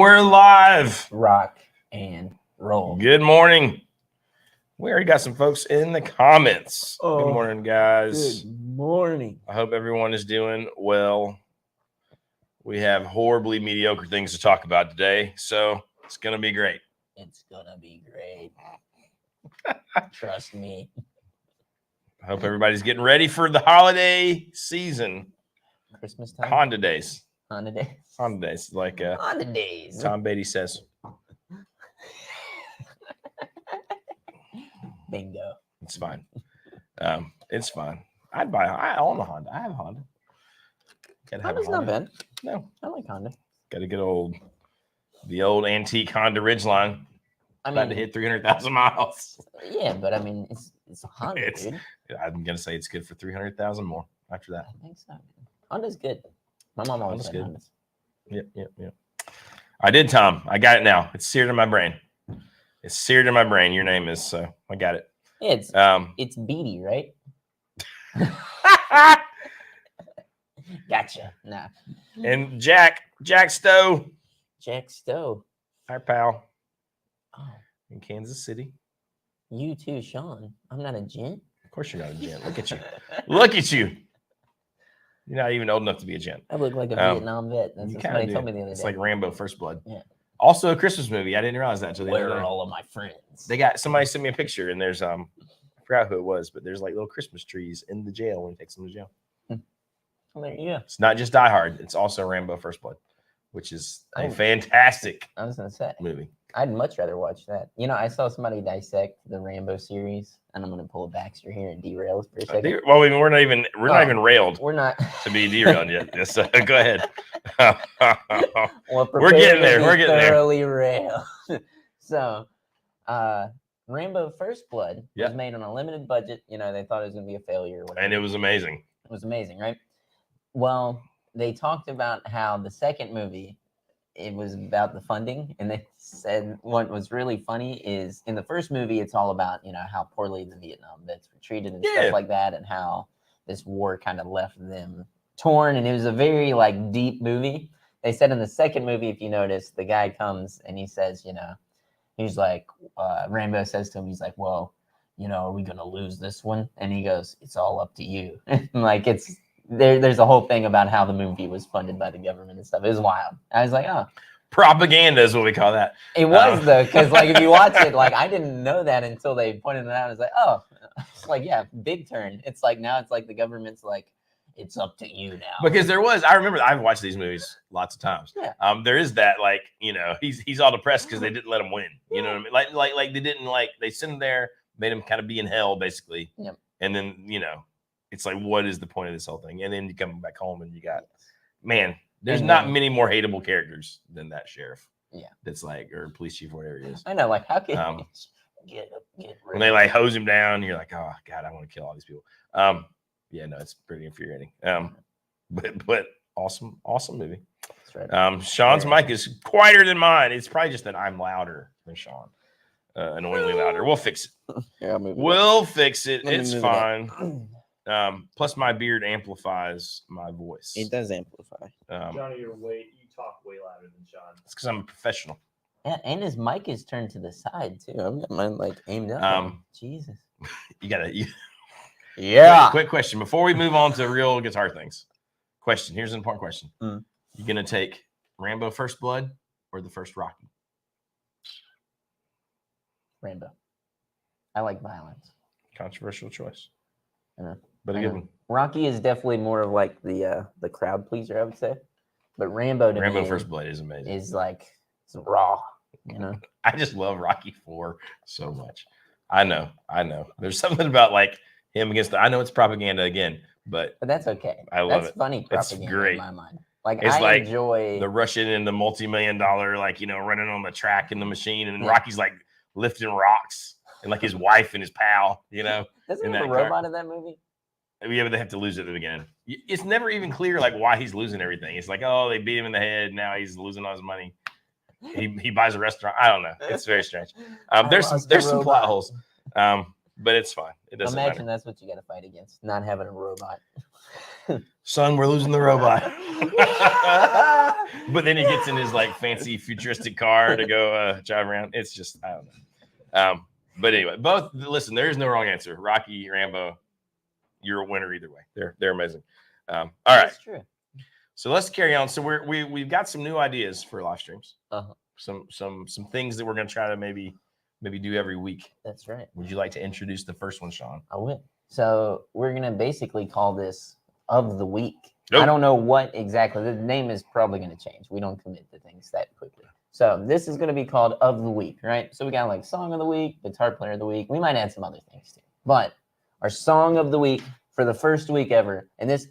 we're live. Rock and roll. Good morning. We already got some folks in the comments. Good morning, guys. Good morning. I hope everyone is doing well. We have horribly mediocre things to talk about today, so it's going to be great. It's going to be great. Trust me. I hope everybody's getting ready for the holiday season. Christmas time? Honda days. Honda days. Honda days, like Honda days. Tom Beatty says. Bingo. It's fine. It's fine. I own a Honda. I have a Honda. Honda's not bad. No. I like Honda. Got a good the old antique Honda Ridgeline. About to hit 300,000 miles. Yeah, but I mean, it's a Honda, dude. I'm going to say it's good for 300,000 more after that. I think so. Honda's good. My mom always said Honda's. Yep. I did, Tom. I got it now. It's seared in my brain. It's seared in my brain. Your name is, so I got it. Yeah, it's Beatty, right? Gotcha. Nah. And Jack Stowe. Jack Stowe. Our pal. Oh. In Kansas City. You too, Sean. I'm not a gent. Of course you're not a gent. Look at you. Look at you. You're not even old enough to be a gent. I look like a Vietnam vet. That's what somebody told me the other day. It's like Rambo First Blood. Yeah. Also a Christmas movie. I didn't realize that until the other day. Where are all of my friends? Somebody sent me a picture, and there's I forgot who it was, but there's like little Christmas trees in the jail when he takes them to jail. Well, there you go. It's not just Die Hard. It's also Rambo First Blood, which is a fantastic movie. I'd much rather watch that. You know, I saw somebody dissect the Rambo series, and I'm going to pull a Baxter here and derail for a second. Well, we're not even railed. We're not to be derailed yet. So go ahead. Well, we're getting there. We're getting thoroughly railed. So, Rambo First Blood was made on a limited budget. You know, they thought it was going to be a failure. And it was amazing. It was amazing, right? Well, they talked about how the second movie, it was about the funding, and they said what was really funny is in the first movie, it's all about, you know, how poorly the Vietnam vets were treated and stuff like that, and how this war kind of left them torn, and it was a very like deep movie. They said in the second movie, if you notice, the guy comes and he says, you know, he's like, Rambo says to him, he's like, well, you know, are we gonna lose this one? And he goes, it's all up to you. Like it's there's a whole thing about how the movie was funded by the government and stuff. It was wild. I was like, oh, propaganda is what we call that. It was though, because like if you watch it, like I didn't know that until they pointed it out. I was like, oh, it's like yeah, big turn. It's like now it's like the government's like, it's up to you now. Because I remember I've watched these movies lots of times. Yeah. There is that like, you know, he's all depressed because they didn't let him win. You know what I mean? Like they didn't they sent him there, made him kind of be in hell basically. Yep. And then, you know, it's like, what is the point of this whole thing? And then you come back home and you got, man, there's not many more hateable characters than that sheriff. Yeah. That's like, or police chief, whatever it is. I know, like how can get when they like hose him down, you're like, oh God, I want to kill all these people. Yeah, no, it's pretty infuriating. But awesome movie. That's right. Sean's mic is quieter than mine. It's probably just that I'm louder than Sean. Annoyingly louder. We'll fix it. Yeah, we'll fix it. It's fine. Plus my beard amplifies my voice. It does amplify. Johnny, you talk way louder than Sean. It's because I'm a professional. Yeah, and his mic is turned to the side too. I've got mine like aimed up. Jesus. You gotta. Yeah. Quick question before we move on to real guitar things. Question. Here's an important question. You gonna take Rambo First Blood or the first Rocky? Rambo. I like violence. Controversial choice. I know. But a good one. Rocky is definitely more of like the crowd pleaser, I would say. But Rambo First Blood is amazing. Is like it's raw, you know. I just love Rocky 4 so much. I know. There's something about like him against I know it's propaganda again, but that's okay. I love that's funny propaganda it's great. In my mind. Like it's I enjoy the Russian and the multi-million-dollar, like, you know, running on the track in the machine, and then Rocky's like lifting rocks, and like his wife and his pal, you know. Doesn't he have a robot in that movie? Yeah, but they have to lose it at the beginning. It's never even clear like why he's losing everything. It's like, oh, they beat him in the head. Now he's losing all his money. He buys a restaurant. I don't know. It's very strange. There's some plot holes. But it's fine. It doesn't matter. That's what you got to fight against. Not having a robot. son, we're losing the robot. But then he gets in his like fancy futuristic car to go drive around. It's just, I don't know. But anyway, listen, there is no wrong answer. Rocky, Rambo, you're a winner either way. They're amazing. All right. That's true. So let's carry on. So we've got some new ideas for live streams. Uh-huh. Some things that we're going to try to maybe do every week. That's right. Would you like to introduce the first one, Sean? I will. So we're gonna basically call this of the week. Nope. I don't know what exactly. The name is probably gonna change. We don't commit to things that quickly. So this is gonna be called of the week, right? So we got like song of the week, guitar player of the week. We might add some other things too. But our song of the week for the first week ever, and this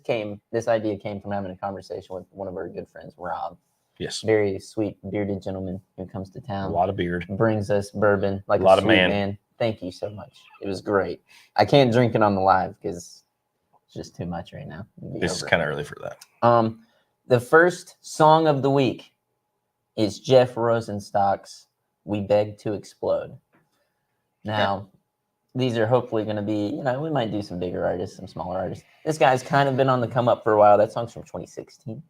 idea came from having a conversation with one of our good friends, Rob. Yes. Very sweet bearded gentleman who comes to town. A lot of beard. Brings us bourbon like a lot sweet of man. Thank you so much. It was great. I can't drink it on the live because it's just too much right now. This is kind of early for that. The first song of the week is Jeff Rosenstock's "We Beg to Explode." Now, these are hopefully going to be, we might do some bigger artists, some smaller artists. This guy's kind of been on the come up for a while. That song's from 2016,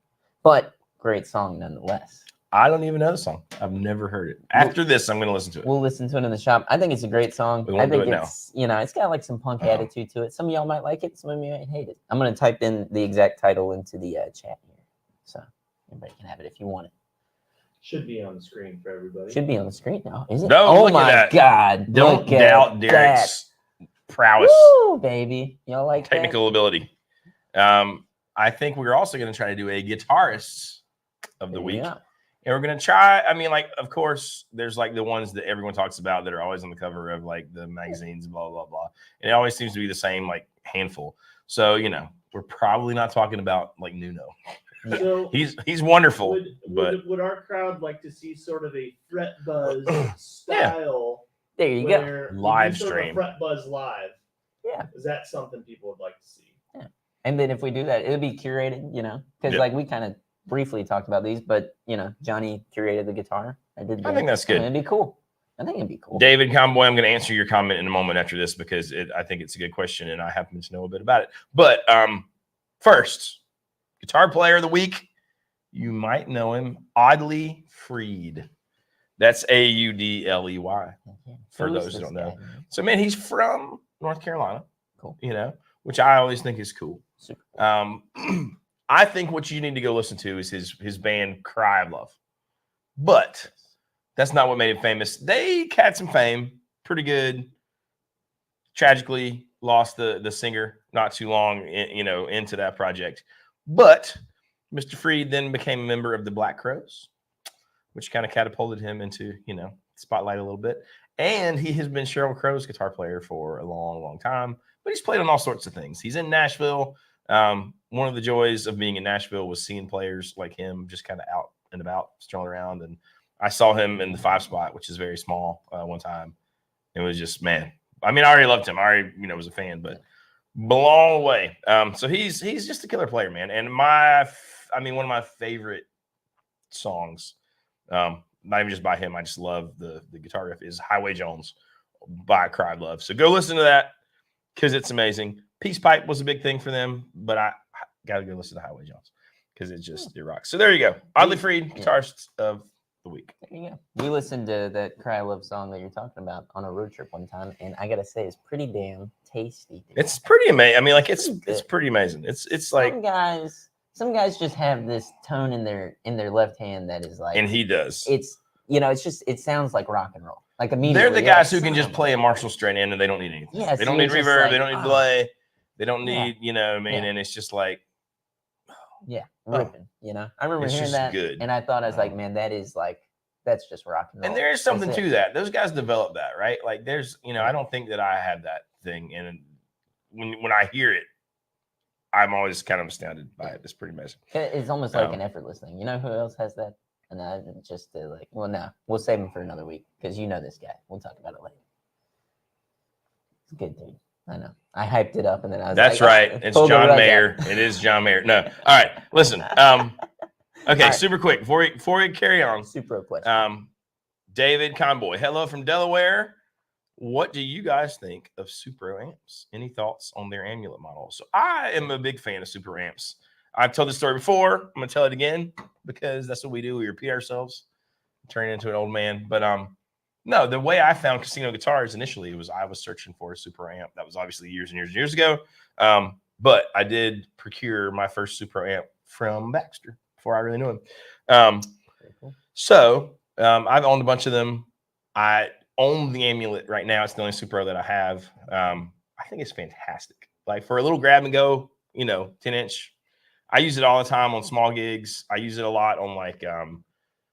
but great song nonetheless. I don't even know the song. I've never heard it. After this, I'm going to listen to it. We'll listen to it in the shop. I think it's a great song. We won't I think do it it's, it's got like some punk attitude to it. Some of y'all might like it. Some of you might hate it. I'm going to type in the exact title into the chat here. So everybody can have it if you want it. Should be on the screen for everybody. Should be on the screen now, is it? No, oh look at my that. God. Don't look doubt at Derek's prowess. that. Woo, baby. Y'all like Technical ability. I think we're also going to try to do a guitarist of the week. Yeah. And we're going to try, of course, there's like the ones that everyone talks about that are always on the cover of like the magazines, blah, blah, blah. And it always seems to be the same like handful. So, we're probably not talking about like Nuno. So He's wonderful. Would our crowd like to see sort of a Fret Buzz style? There you go. Live sort of a stream. Fret Buzz live. Yeah. Is that something people would like to see? Yeah. And then if we do that, it'll be curated, because like we kind of briefly talked about these, but Johnny curated the guitar. I think that's good. It'd be cool. I think it'd be cool. David Conboy, I'm going to answer your comment in a moment after this because I think it's a good question and I happen to know a bit about it. But first, guitar player of the week. You might know him, Oddly Freed. That's Audley. For those who don't know. So, man, he's from North Carolina. Cool. Which I always think is cool. Super. I think what you need to go listen to is his band Cry of Love. But that's not what made him famous. They had some fame, pretty good. Tragically lost the singer not too long into that project. But Mr. Freed then became a member of the Black Crowes, which kind of catapulted him into, spotlight a little bit. And he has been Sheryl Crow's guitar player for a long, long time. But he's played on all sorts of things. He's in Nashville. One of the joys of being in Nashville was seeing players like him just kind of out and about, strolling around. And I saw him in the 5 spot, which is very small, one time. It was just, man. I already loved him. I already, was a fan, but blown away. So he's just a killer player, man. And one of my favorite songs, not even just by him, I just love the guitar riff, is Highway Jones by Cry of Love. So go listen to that because it's amazing. Peace Pipe was a big thing for them, but I got to go listen to Highway Jones because it rocks. So there you go. Oddly Freed, guitarist of the week. There you go. We listened to that Cry of Love song that you're talking about on a road trip one time, and I got to say, it's pretty damn tasty. Dude. It's pretty amazing. It's pretty amazing. It's like some guys just have this tone in their left hand that is like, and he does. It's it sounds like rock and roll. Like immediately, they're the guys who can just play a Marshall straight in and they don't need anything. Yeah, they don't need reverb. They don't need delay. They don't need, Yeah. And it's just like, ripping. I remember It's hearing just that, good. and I thought, I was like, man, that's just rock and roll. and there is something That's to it. that. Those guys develop that, right? Like there's, I don't think that I have that thing. And when I hear it, I'm always kind of astounded by it. It's pretty amazing. It's almost like an effortless thing. You know who else has that? And we'll save him for another week because this guy. We'll talk about it later. It's a good dude. I know. I hyped it up and then I was That's like, right. oh, It's pulled the John rug Mayer. out. It is John Mayer. No. All right. Listen. Okay. right. Super quick before we carry on. Supro question. David Conboy. Hello from Delaware. what do you guys think of Supro amps? Any thoughts on their amulet model? So I am a big fan of Supro amps. I've told this story before. I'm gonna tell it again because that's what we do. We repeat ourselves, turn into an old man. But no, the way I found Casino guitars initially was I was searching for a Supro amp. That was obviously years and years and years ago. But I did procure my first Supro amp from Baxter before I really knew him. Cool. So I've owned a bunch of them. I own the amulet right now. It's the only Supro that I have. I think it's fantastic. Like for a little grab and go, 10-inch. I use it all the time on small gigs. I use it a lot on like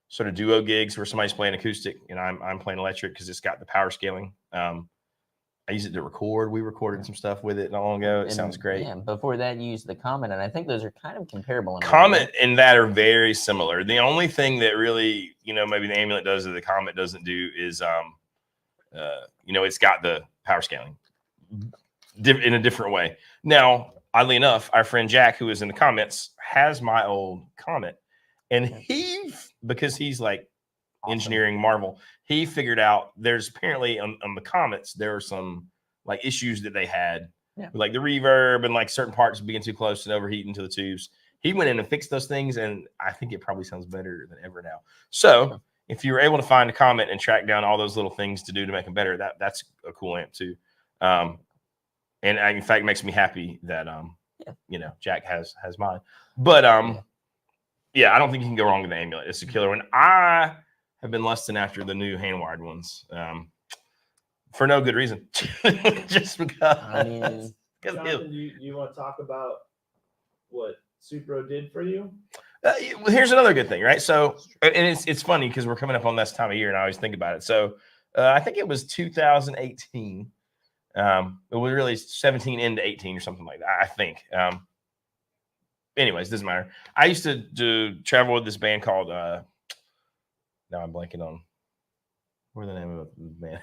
sort of duo gigs where somebody's playing acoustic and I'm playing electric because it's got the power scaling. I use it to record. We recorded some stuff with it not long ago. It sounds great. Yeah, before that, you used the Comet, and I think those are kind of comparable. Comet and that are very similar. The only thing that really, maybe the amulet does that the Comet doesn't do is, it's got the power scaling in a different way. Now, oddly enough, our friend Jack, who is in the comments, has my old Comet, and because he's like engineering marvel, he figured out there's apparently on the Comets there are some like issues that they had with like the reverb and like certain parts being too close and overheating to the tubes. He went in and fixed those things, and I think it probably sounds better than ever now. So if you were able to find a Comet and track down all those little things to do to make them better, that's a cool amp too. And in fact, it makes me happy that Jack has mine. But I don't think you can go wrong with the amulet. It's a killer one. I have been lusting after the new hand-wired ones for no good reason. Just because. Jonathan, you want to talk about what Supro did for you? Here's another good thing, right? So, and it's funny because we're coming up on this time of year, and I always think about it. So, I think it was 2018. It was really 17 into 18 or something like that, I think. Anyways, doesn't matter. I used to travel with this band called now I'm blanking on what's the name of the band.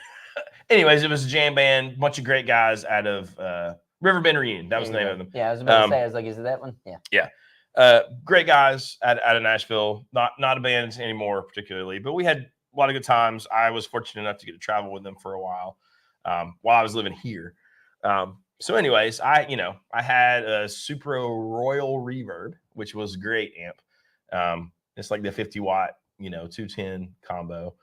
Anyways, it was a jam band, bunch of great guys out of Riverbend Reunion. That was the name of them. Yeah, I was about to say, I was like, is it that one? Yeah. Yeah. Great guys out of Nashville. Not a band anymore particularly, but we had a lot of good times. I was fortunate enough to get to travel with them for a while I was living here. So anyways, I had a Supro Royal Reverb, which was a great amp. It's like the 50-watt, 210 combo.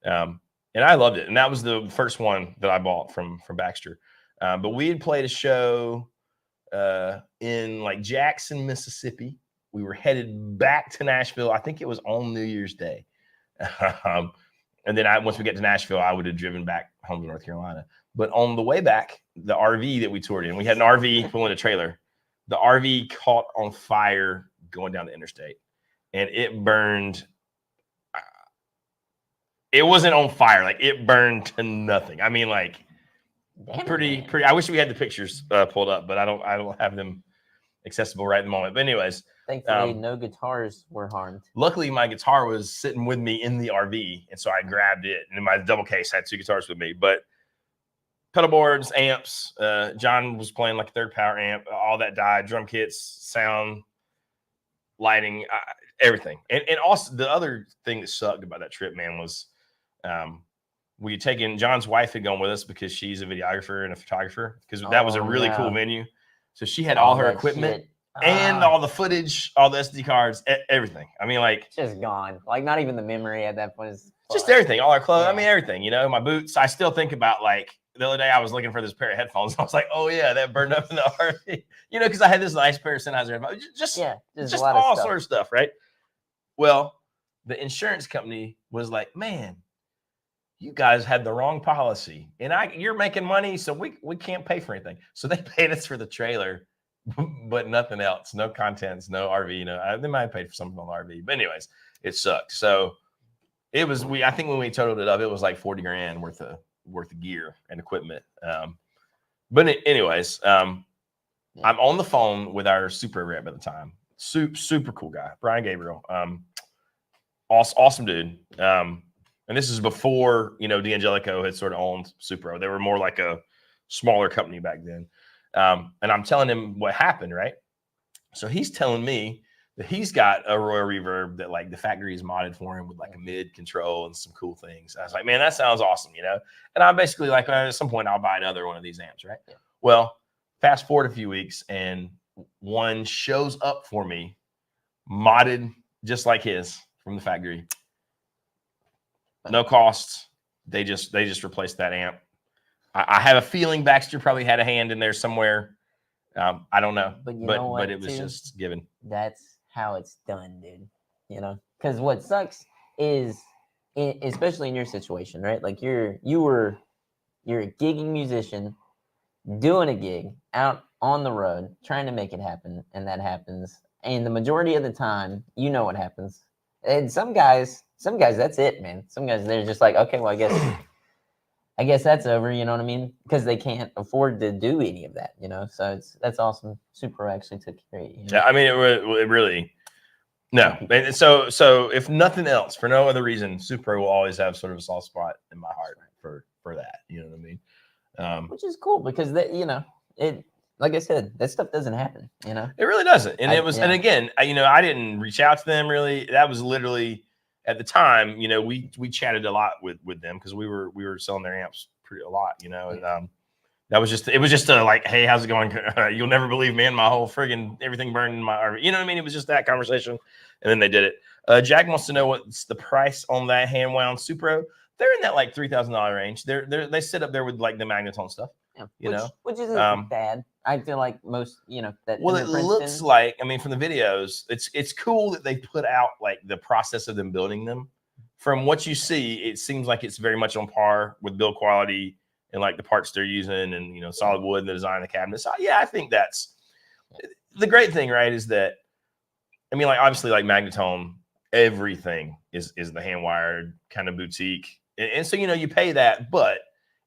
And I loved it. And that was the first one that I bought from Baxter. But we had played a show in like Jackson, Mississippi. We were headed back to Nashville. I think it was on New Year's Day. And then once we get to Nashville, I would have driven back home to North Carolina. But on the way back, the RV that we toured in, we had an RV pulling a trailer. The RV caught on fire going down the interstate, and it burned. It wasn't on fire, like it burned to nothing. I mean, like pretty. I wish we had the pictures pulled up, but I don't have them accessible right at the moment. But anyways, thankfully, no guitars were harmed. Luckily, my guitar was sitting with me in the RV, and so I grabbed it. And in my double case, I had two guitars with me, but pedal boards, amps. John was playing like a third power amp. All that died. Drum kits, sound, lighting, everything. And also the other thing that sucked about that trip, man, was we had taken John's wife had gone with us because she's a videographer and a photographer because that was a really cool venue. So she had all her equipment and all the footage, all the SD cards, everything. I mean, like just gone. Like not even the memory at that point is just everything. All our clothes. I mean, everything. My boots. I still think about like the other day I was looking for this pair of headphones. I was like, oh yeah, that burned up in the RV. Because I had this nice pair of Sennheiser headphones. Just a lot all sort of stuff, right? Well, the insurance company was like, man, you guys had the wrong policy, and you're making money, so we can't pay for anything. So they paid us for the trailer, but nothing else. No contents, no RV. They might have paid for something on the RV, but anyways, it sucked. So it was I think when we totaled it up, it was like $40,000 worth of gear and equipment. But anyways, I'm on the phone with our Supro rep at the time. Super cool guy, Brian Gabriel. Awesome dude. And this is before, D'Angelico had sort of owned Supro. They were more like a smaller company back then. And I'm telling him what happened, right? So he's telling me He's got a Royal Reverb that like the factory's modded for him with like a mid control and some cool things. I was like, man, that sounds awesome, you know? And I'm basically like, at some point I'll buy another one of these amps, right? Yeah. Well, fast forward a few weeks and one shows up for me modded just like his from the factory. No costs. They just replaced that amp. I have a feeling Baxter probably had a hand in there somewhere. I don't know, but you know what, but it was too? just given. That's how it's done, dude. You know, because what sucks is, especially in your situation, right? Like you're a gigging musician doing a gig out on the road, trying to make it happen, and that happens. And the majority of the time, you know what happens. And some guys, that's it, man. Some guys, they're just like, okay, well, I guess that's over. You know what I mean? Because they can't afford to do any of that. You know, so that's awesome. Supro actually took care of you. You know? Yeah, I mean, it really. No, and so if nothing else, for no other reason, Supro will always have sort of a soft spot in my heart for that. You know what I mean? Which is cool because that, you know, it, like I said, that stuff doesn't happen. You know, it really doesn't. And it was, yeah. and again, you know, I didn't reach out to them really. That was literally at the time. You know, we chatted a lot with them because we were selling their amps a lot. You know, and it was just a like, hey, how's it going? You'll never believe, man, my whole friggin' everything burned in my RV. You know what I mean? It was just that conversation, and then they did it. Jack wants to know what's the price on that hand wound Supro. They're in that like $3,000 range. They sit up there with like the Magnetone stuff. Yeah, which isn't bad. I feel like most, you know, that. Well, it looks like, I mean, from the videos, it's cool that they put out like the process of them building them. From what you see, it seems like it's very much on par with build quality and like the parts they're using, and you know, solid wood and the design of the cabinet. So yeah, I think that's the great thing, right? Is that, I mean, like obviously, like Magnetone, everything is the hand wired kind of boutique, and so you know you pay that, but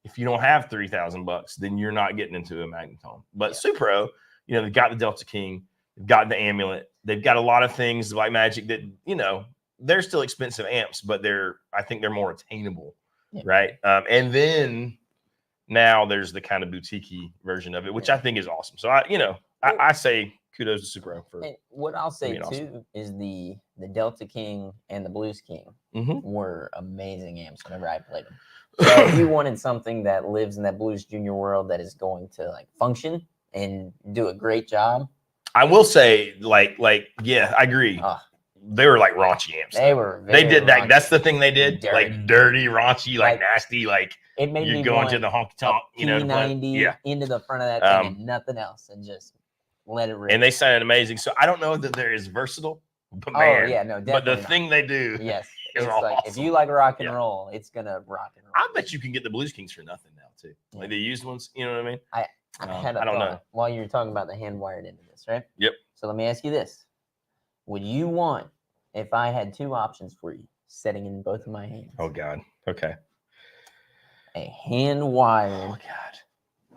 if you don't have $3,000, then you're not getting into a Magnetone. But Supro, you know, they've got the Delta King, they've got the Amulet, they've got a lot of things like Magic that, you know, they're still expensive amps, but I think they're more attainable, right? And then now there's the kind of boutique-y version of it, which I think is awesome. So I say kudos to Supro for. And what I'll say too awesome. is the Delta King and the Blues King were amazing amps whenever I played them. So if you wanted something that lives in that Blues Junior world that is going to like function and do a great job, I will say, like, yeah, I agree. They were like raunchy amps. They did that. Raunchy. That's the thing they did. Dirty. Like dirty, raunchy, like nasty, like it made you're me going to the honky tonk, you know, P90 into the front of that thing and nothing else, and just let it rip. And they sounded amazing. So I don't know that they're as versatile, but man, definitely. But the thing they do, it's awesome. Like if you like rock and roll, it's gonna rock and roll. I bet you can get the Blues Kings for nothing now too, like the used ones. You know what I mean? I had a I don't thought know. while you were talking about the hand wired into this, right? Yep. So let me ask you this: would you want, if I had two options for you, setting in both of my hands? Oh God. Okay. A hand wired. Oh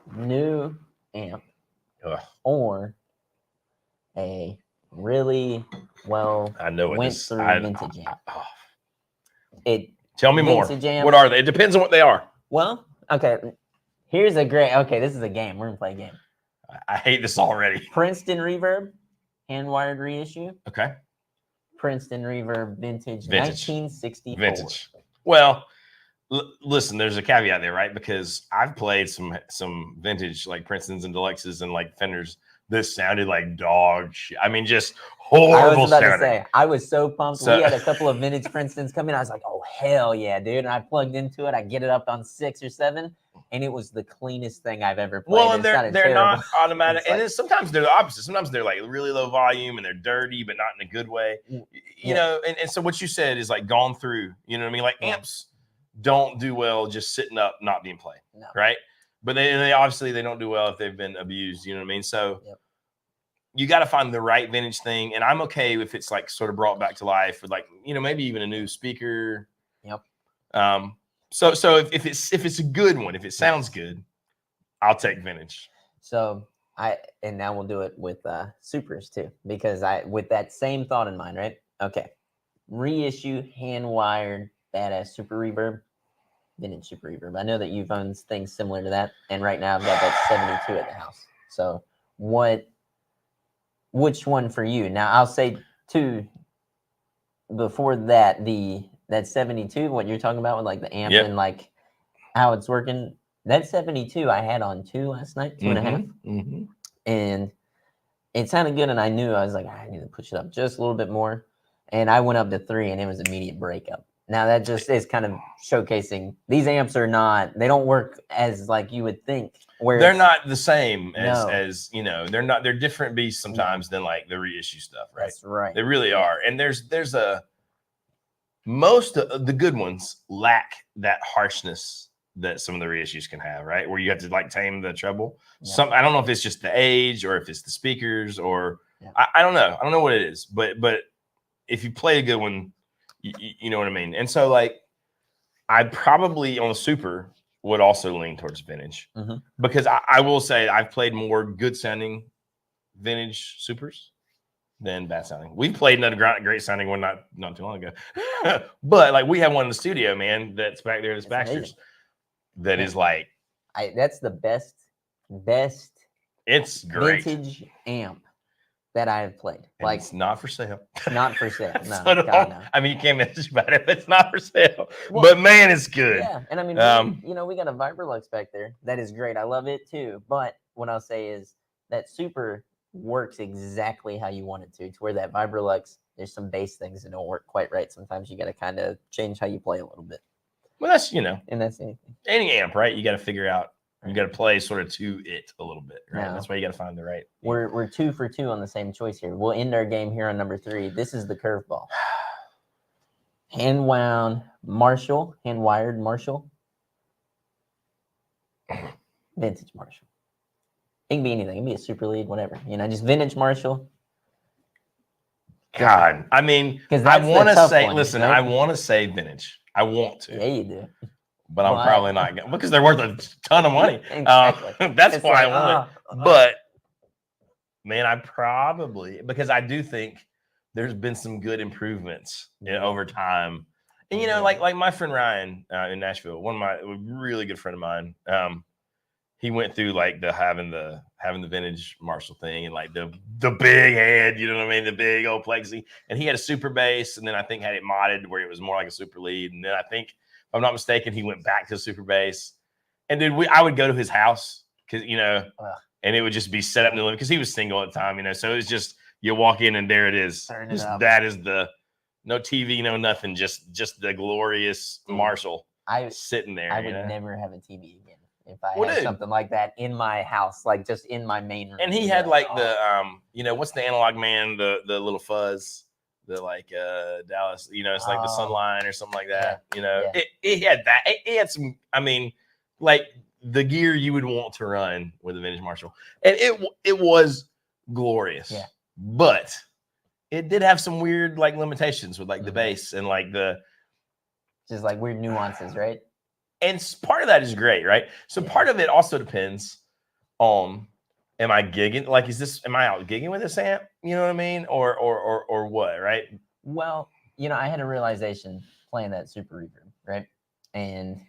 God. New amp, or a really well vintage amp. Tell me more. Amp, what are they? It depends on what they are. Well, okay. Here's a great. Okay, this is a game. We're gonna play a game. I hate this already. Princeton Reverb, hand wired reissue. Okay. Princeton Reverb vintage. 1964. Vintage. Well, listen, there's a caveat there, right? Because I've played some vintage like Princetons and Deluxes and like Fenders. This sounded like dog shit. I mean, just horrible. I was about to say, I was so pumped. We had a couple of vintage Princetons come in. I was like, oh hell yeah, dude! And I plugged into it. I get it up on 6 or 7, and it was the cleanest thing I've ever played. Well, and they're not automatic, and then sometimes they're the opposite. Sometimes they're like really low volume and they're dirty, but not in a good way. You know, and so what you said is like gone through. You know what I mean? Like amps don't do well just sitting up, not being played, right? But they obviously they don't do well if they've been abused. You know what I mean? So you got to find the right vintage thing, and I'm okay if it's like sort of brought back to life with like, you know, maybe even a new speaker. So if it's a good one, if it sounds good, I'll take vintage. So and now we'll do it with Supers too, because with that same thought in mind, right? Okay, reissue hand wired badass Super Reverb, vintage Super Reverb. I know that you've owned things similar to that, and right now I've got that 72 at the house. So which one for you? Now I'll say before that, that 72, what you're talking about with like the amp Yep. and like how it's working. That 72 I had on 2 last night, 2.5, Mm-hmm. and it sounded good. And I knew I was like, I need to push it up just a little bit more. And I went up to 3, and it was immediate breakup. Now that just is kind of showcasing these amps they don't work as like you would think. Where They're not the same No. as they're different beasts sometimes than like the reissue stuff, right? That's right. They really Yeah. are. And there's most of the good ones lack that harshness that some of the reissues can have, right? Where you have to like tame the treble. Yeah. I don't know if it's just the age or if it's the speakers or Yeah. I don't know. I don't know what it is, but if you play a good one, you know what I mean? And so like I probably on the Super would also lean towards vintage because I will say I've played more good sounding vintage Supers than bad sounding. We've played another great sounding one not too long ago, but like we have one in the studio, man, that's back there, that's Baxter's, that is like that's the best it's great vintage amp that I have played. And like it's not for sale. Not for sale. No, So God, no. I mean, you can't message about it, but it's not for sale. Well, but man, it's good. Yeah, and I mean, we got a Vibrolux back there. That is great. I love it too. But what I'll say is that Super works exactly how you want it to where that Vibrolux, there's some bass things that don't work quite right. Sometimes you got to kind of change how you play a little bit. Well, that's and that's anything. Any amp, right? You got to figure out. You got to play sort of to it a little bit, right? No. That's why you got to find the right. We're 2 for 2 on the same choice here. We'll end our game here on number 3. This is the curveball. Hand wired Marshall, vintage Marshall. It can be anything. It can be a super lead, whatever. Just vintage Marshall. God, I mean, I want to say, listen, right? I want to say vintage. I want to. Yeah, you do. But I'm probably not going because they're worth a ton of money. Exactly. That's it's why I want it. But man, I probably because I do think there's been some good improvements over time. And like my friend Ryan in Nashville, a really good friend of mine. He went through like having the vintage Marshall thing and like the big head, you know what I mean, the big old plexi. And he had a super bass, and then I think had it modded where it was more like a super lead. And then I think, if I'm not mistaken, he went back to super bass. And then I would go to his house because and it would just be set up in the living because he was single at the time, So it was just you walk in and there it is. That is the no TV, no nothing, just the glorious Marshall sitting there. I would never have a TV again if I had something like that in my house, like just in my main room. And he had like the what's the Analog Man, the little fuzz. The like Dallas, it's like the Sunline or something like that. It had that. It had some. I mean, like the gear you would want to run with a vintage Marshall, and it was glorious. Yeah. But it did have some weird like limitations with like the bass and like just like weird nuances, right? And part of that is great, right? So part of it also depends on. Am I gigging? Like, am I out gigging with this amp? You know what I mean? Or what, right? Well, I had a realization playing that Super Reverb, right? And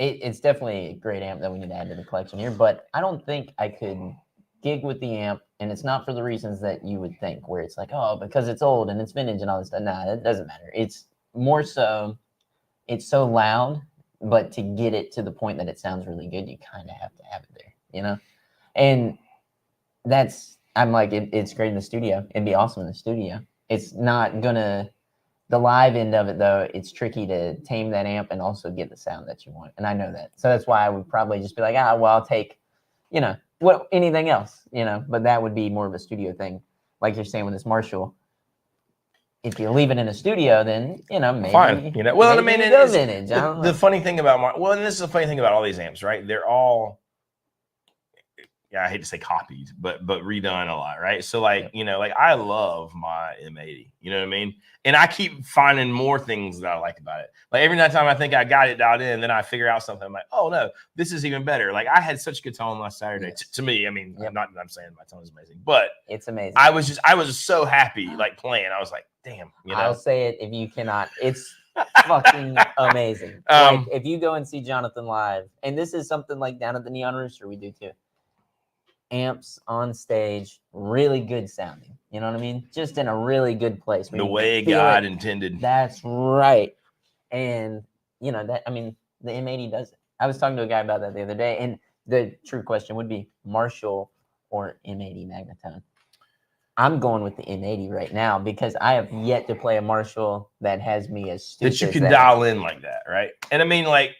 it's definitely a great amp that we need to add to the collection here, but I don't think I could gig with the amp, and it's not for the reasons that you would think, where it's like, oh, because it's old and it's vintage and all this stuff. Nah, it doesn't matter. It's more so, it's so loud, but to get it to the point that it sounds really good, you kind of have to have it there, And I'm like, it's great in the studio. It'd be awesome in the studio. It's not gonna, the live end of it though, it's tricky to tame that amp and also get the sound that you want. And I know that. So that's why I would probably just be like, I'll take, anything else, but that would be more of a studio thing. Like you're saying with this Marshall, if you leave it in a studio, then, maybe. Fine. Well, maybe I mean, go vintage. I don't know. The funny thing about, and this is the funny thing about all these amps, right? They're all, I hate to say copied, but redone a lot, right? So like, like I love my M80, you know what I mean? And I keep finding more things that I like about it. Like every time I think I got it dialed in, then I figure out something. I'm like, oh no, this is even better. Like I had such good tone last Saturday. To me, I mean, not that I'm saying my tone is amazing, but it's amazing. I was so happy like playing. I was like, damn, I'll say it if you cannot. It's fucking amazing. Like if you go and see Jonathan live, and this is something like down at the Neon Rooster we do too. amps on stage, really good sounding. You know what I mean? Just in a really good place. where The you way feel God it. intended. That's right. And you know that, I mean, the M80 does it. I was talking to a guy about that the other day, and the true question would be Marshall or M80 Magnetone. I'm going with the M80 right now because I have yet to play a Marshall that has me as stupid That you as can that. dial in like that, right? And I mean, like,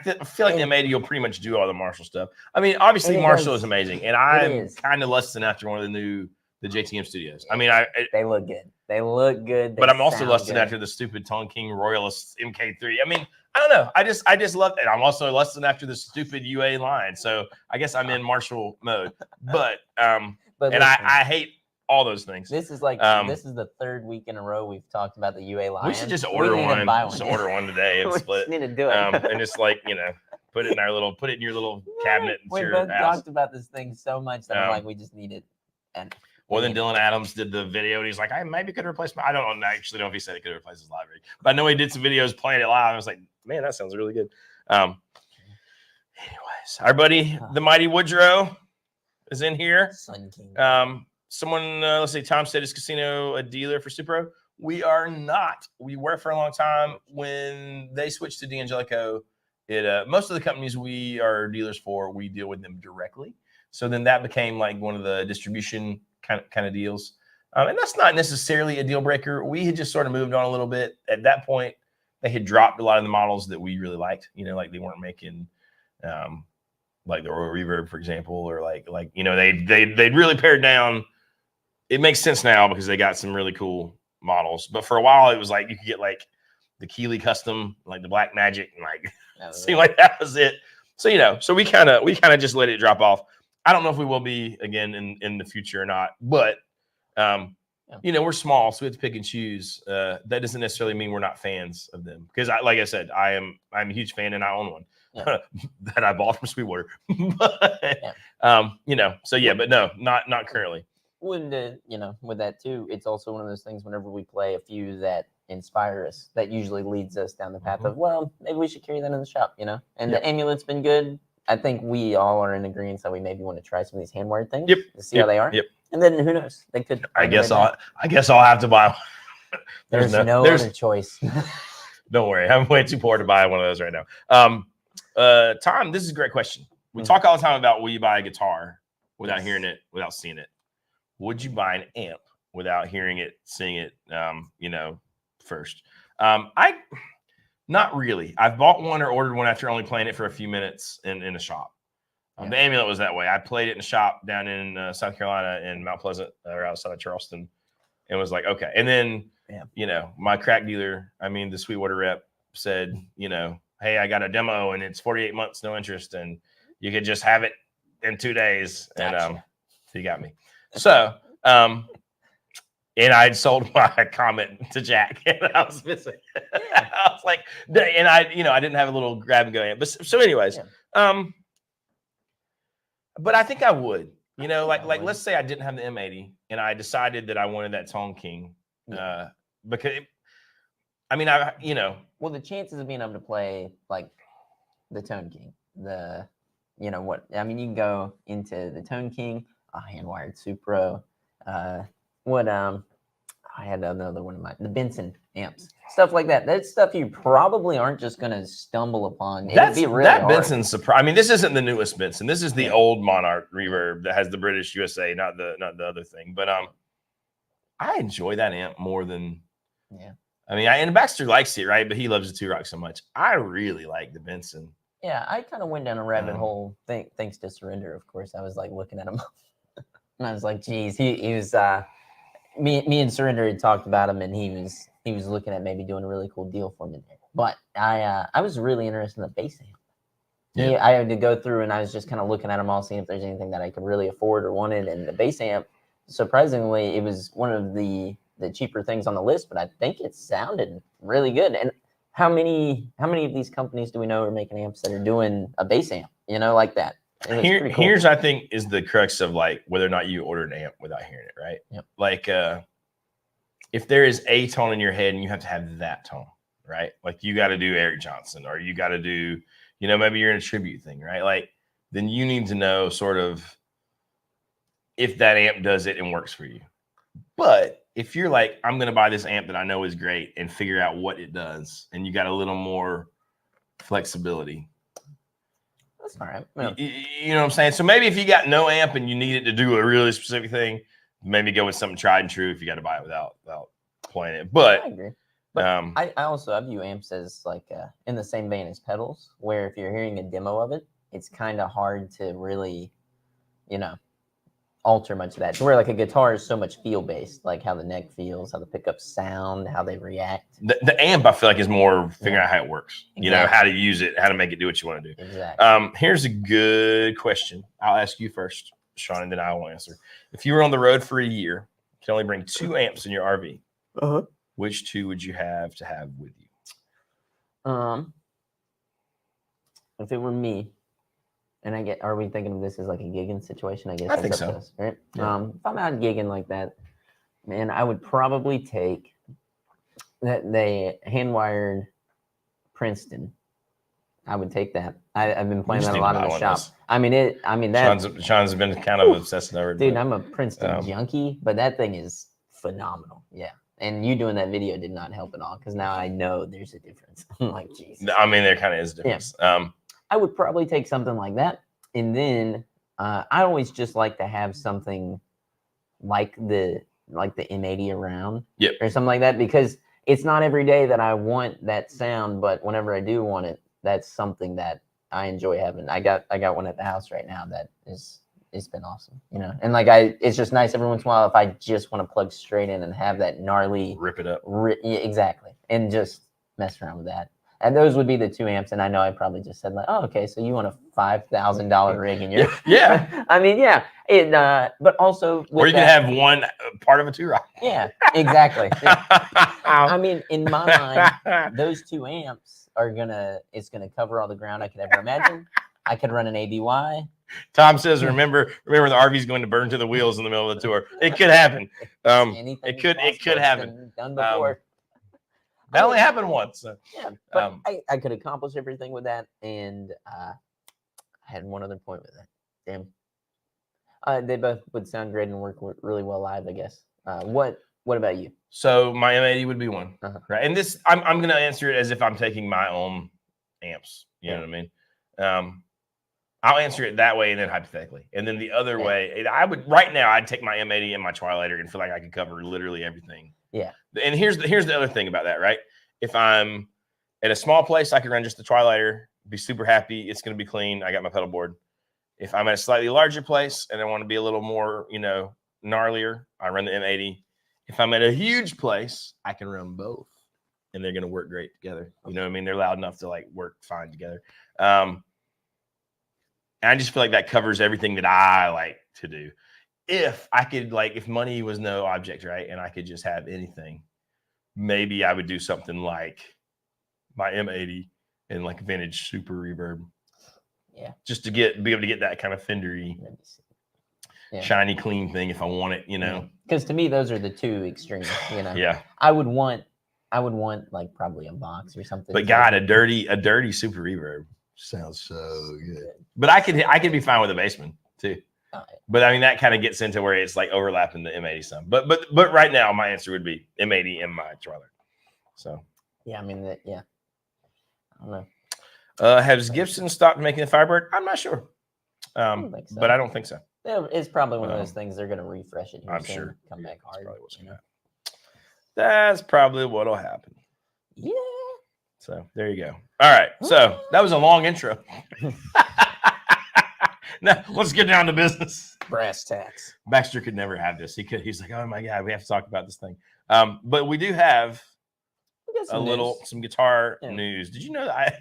feel like the And- M80 will pretty much do all the Marshall stuff. I mean, obviously And it Marshall does. is amazing, and I'm is. kind of lusting after one of the JTM studios. I mean, They look good. They look good. but they I'm also sound lusting good. after the stupid Tone King Royalist MK3. I mean, I don't know. I just love it. I'm also lusting after the stupid UA line. So I guess I'm in Marshall mode. But and listen, I hate all those things. This is like this is the third week in a row we've talked about the UA line. We should just order need one. to buy one. Just order one today and We split. just need to do it. And just like, you know, put it in your little cabinet We into both your house. talked about this thing so much that I'm like, we just need it. And Well, then Dylan Adams did the video, and he's like, I maybe could replace my. I don't know. I actually don't know if he said it could replace his live rig, but I know he did some videos playing it live. I was like, man, that sounds really good. Anyways, our buddy, the mighty Woodrow, is in here. Sun King. Someone, let's say, Tom Status Casino, a dealer for Supro. We are not. We were for a long time. When they switched to D'Angelico, most of the companies we are dealers for, we deal with them directly. So then that became like one of the distribution kind of deals. And that's not necessarily a deal breaker. We had just sort of moved on a little bit. At that point, they had dropped a lot of the models that we really liked. You know, like they weren't making like the Royal Reverb, for example, or like you know, they'd really pared down. It makes sense now because they got some really cool models. But for a while, it was like you could get like the Keeley Custom, like the Black Magic, and like seemed like that was it. So you know, so we kind of just let it drop off. I don't know if we will be again in the future or not, but you know, we're small, so we have to pick and choose. That doesn't necessarily mean we're not fans of them, because like I said, I'm a huge fan and I own one that I bought from Sweetwater. But, you know, so yeah, but no, not currently. When you know, with that too, it's also one of those things. Whenever we play a few that inspire us, that usually leads us down the path of, well, maybe we should carry that in the shop, you know. And the amulet's been good. I think we all are in agreement that we maybe want to try some of these hand wired things to see how they are. And then who knows? They could. I guess I'll have to buy one. There's no other choice. Don't worry, I'm way too poor to buy one of those right now. Tom, this is a great question. We talk all the time about, will you buy a guitar without hearing it, without seeing it? Would you buy an amp without hearing it, seeing it, you know, first? Not really. I've bought one or ordered one after only playing it for a few minutes in a shop. The amulet was that way. I played it in a shop down in South Carolina in Mount Pleasant or outside of Charleston, and was like, okay. And then, you know, my crack dealer, I mean, the Sweetwater rep said, you know, hey, I got a demo and it's 48 months, no interest, and you could just have it in 2 days. And he got me. So, and I'd sold my comment to Jack, and I was missing. I was like, and I didn't have a little grab and go in. But so, anyways, but I think I would, you know, like let's say I didn't have the M80 and I decided that I wanted that Tone King, because I mean, well, the chances of being able to play like the Tone King, you know what, I mean, you can go into the Tone King, a hand wired Supro, I had another one of mine, the Benson amps, stuff like that. That's stuff you probably aren't just going to stumble upon. It'd be really hard. Benson's surprise. I mean, this isn't the newest Benson. This is the old Monarch reverb that has the British USA, not the other thing. But I enjoy that amp more than I mean, and Baxter likes it, right? But he loves the 2-Rock so much. I really like the Benson. Yeah, I kind of went down a rabbit hole. Thanks to Surrender, of course. I was like looking at him, and I was like, geez, he was. Me and Surrender had talked about him, and he was looking at maybe doing a really cool deal for me there. But I was really interested in the bass amp. Yeah. I had to go through, and I was just kind of looking at them all, seeing if there's anything that I could really afford or wanted. And the bass amp, surprisingly, it was one of the cheaper things on the list, but I think it sounded really good. And how many of these companies do we know are making amps that are doing a bass amp, you know, like that? Cool. Here's, I think, is the crux of like whether or not you order an amp without hearing it, right? Yep. Like if there is a tone in your head and you have to have that tone, right? Like you got to do Eric Johnson, or you got to do, you know, maybe you're in a tribute thing, right? Like then you need to know sort of if that amp does it and works for you. But if you're like, I'm going to buy this amp that I know is great and figure out what it does, and you got a little more flexibility. That's all right. You know what I'm saying? So maybe if you got no amp and you need it to do a really specific thing, maybe go with something tried and true if you got to buy it without playing it. But I agree. But I view amps as like in the same vein as pedals, where if you're hearing a demo of it, it's kind of hard to really, alter much of that. To where like a guitar is so much feel based, like how the neck feels, how the pickups sound, how they react. The amp, I feel like, is more figuring out how it works. Exactly. How to use it, how to make it do what you want to do. Exactly. Here's a good question. I'll ask you first, Sean, and then I will answer. If you were on the road for a year, you can only bring 2 amps in your RV. Which 2 would you have to have with you? If it were me, and are we thinking of this as like a gigging situation? I guess I think that's up so. to us, right? Yeah. If I'm out gigging like that, man, I would probably take the hand-wired Princeton. I would take that. I've been playing that a lot in the shop. Sean's been kind of obsessed over it. Dude, I'm a Princeton junkie, but that thing is phenomenal. Yeah. And you doing that video did not help at all, because now I know there's a difference. I'm like, Jesus. I mean, there kind of is a difference. Yeah. I would probably take something like that. And then I always just like to have something like the M80 around. Yep. Or something like that, because it's not every day that I want that sound, but whenever I do want it, that's something that I enjoy having. I got one at the house right now that it's been awesome, and like it's just nice every once in a while if I just want to plug straight in and have that gnarly rip it up. Yeah, exactly, and just mess around with that. And those would be the 2 amps. And I know I probably just said like, oh, okay, so you want a $5,000 rig in your yeah. I mean, yeah. But also, or you can have one part of a 2-rock. Yeah, exactly. I mean, in my mind, those 2 amps it's gonna cover all the ground I could ever imagine. I could run an ABY. Tom says, remember the RV's going to burn to the wheels in the middle of the tour. It could happen. It could happen. Done before. That only happened once. So. Yeah, but I could accomplish everything with that, and I had one other point with that. Damn. They both would sound great and work really well live, I guess. What about you? So my M80 would be one, right? And this, I'm going to answer it as if I'm taking my own amps. You know what I mean? I'll answer it that way, and then hypothetically, and then the other way, I'd take my M80 and my Twilighter and feel like I could cover literally everything. Yeah. And here's the other thing about that, right? If I'm at a small place, I could run just the Twilighter, be super happy. It's going to be clean. I got my pedal board. If I'm at a slightly larger place and I want to be a little more, gnarlier, I run the M80. If I'm at a huge place, I can run both, and they're going to work great together. You know what I mean? They're loud enough to like work fine together. And I just feel like that covers everything that I like to do. If I could, if money was no object, right, and I could just have anything, maybe I would do something like my M80 and like vintage super reverb. Yeah. Just to be able to get that kind of Fendery, shiny, clean thing if I want it, Because to me, those are the 2 extremes, Yeah. I would want like probably a box or something. But God, a dirty super reverb sounds so good. But I could be fine with a Bassman too. But I mean, that kind of gets into where it's like overlapping the M80 some. But right now, my answer would be M80 and my Twilighter. So yeah, I mean I don't know. Has Gibson stopped making the Firebird? I'm not sure. But I don't think so. It's probably one of those things they're going to refresh it. I'm sure. Come back hard. That's probably what'll happen. Yeah. So there you go. All right. So that was a long intro. Now let's get down to business. Brass tacks. Baxter could never have this. He's like, oh my God, we have to talk about this thing. But we do have some guitar news. Did you know that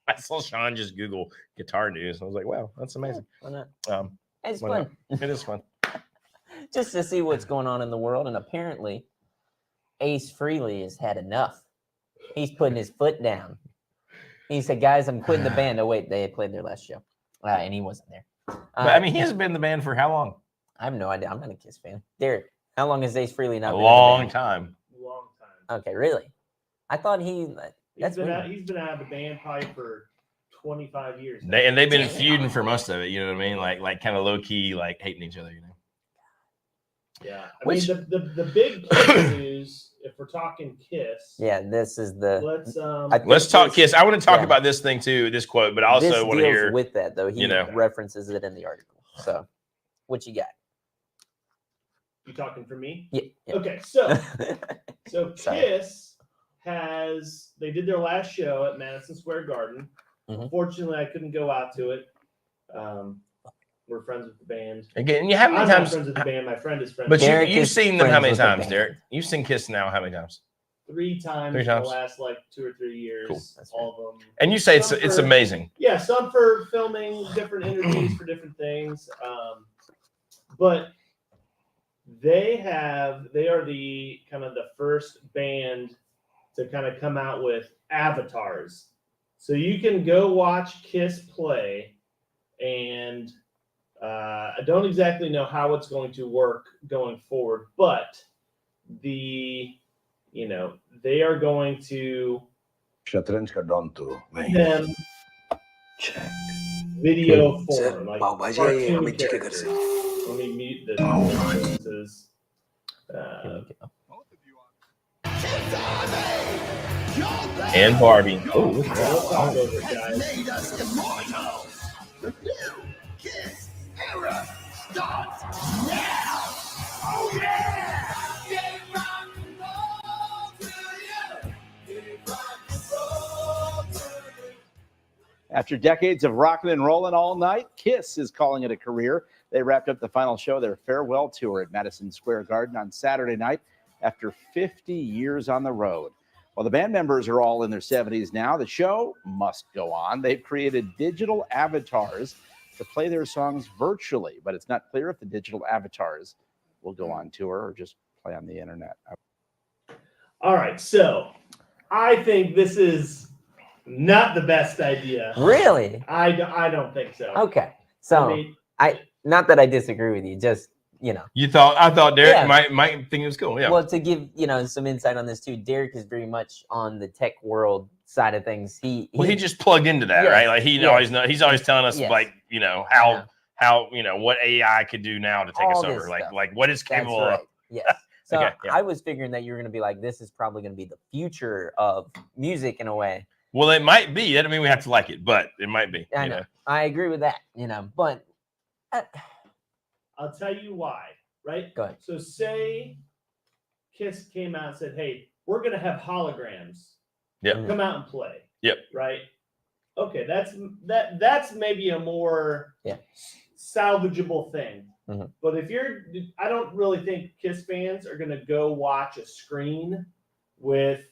I saw Sean just Google guitar news? I was like, wow, that's amazing. Yeah, why not? It's fun. Not? It is fun. Just to see what's going on in the world. And apparently Ace Frehley has had enough. He's putting his foot down. He said, guys, I'm quitting the band. Oh, wait, they had played their last show. And he wasn't there. But I mean, he hasn't been in the band for how long? I have no idea. I'm not a Kiss fan. Derek, how long has Ace Frehley not been long in the band? Time. Long time. Okay, really? I thought he's been out of the band probably for 25 years. They've been feuding for most of it. You know what I mean? Like kind of low key, like hating each other. Yeah. I Which- mean, the big Kiss news, if we're talking Kiss, Yeah, this is the. Let's talk Kiss. I want to talk Yeah. about this thing too, this quote, but I also this want to deals hear. with that though. He you know. references it in the article. So, what you got? You talking for me? Yeah. Okay, so Sorry. Kiss they did their last show at Madison Square Garden. Mhm. Unfortunately, I couldn't go out to it. We're friends with the band. Again, how many I'm times? not friends with the band. My friend is friends. But with Derek you've is seen them how friends many with the times, band. Derek? You've seen Kiss now how many times? 3 times, 3 in times. the last like 2 or 3 years. Cool. That's All of them. And you say it's Some it's for- amazing. Yeah, some for filming different interviews for different things. But they are the kind of the first band to kind of come out with avatars. So you can go watch Kiss play, and I don't exactly know how it's going to work going forward, but they are going to them video form, like cartoon characters. Let me mute this. This is, Here we go. And Barbie. Oh, we'll talk over it, guys. After decades of rocking and rolling all night, Kiss is calling it a career. They wrapped up the final show of their farewell tour at Madison Square Garden on Saturday night after 50 years on the road. While the band members are all in their 70s now, the show must go on. They've created digital avatars to play their songs virtually, but it's not clear if the digital avatars will go on tour or just play on the internet. All right, so I think this is not the best idea. Really? I don't think so. Okay. So I mean, not that I disagree with you, just I thought Derek Yeah. might think it was cool. Yeah. Well, to give some insight on this too, Derek is very much on the tech world side of things. He just plugged into that, Yes, right? Like he yes. always know. He's always telling us Yes. like how what AI could do now to take All us this over. Like stuff. what it's That's capable right. of. Yes. So Okay, yeah. I was figuring that you were going to be like, this is probably going to be the future of music in a way. Well, it might be. That doesn't mean we have to like it, but it might be. I you know. I agree with that. But I'll tell you why, right? Go ahead. So say Kiss came out and said, hey, we're going to have holograms. Yep. Come out and play. Yep. Right? Okay, that's maybe a more salvageable thing. Mhm. But I don't really think Kiss fans are going to go watch a screen with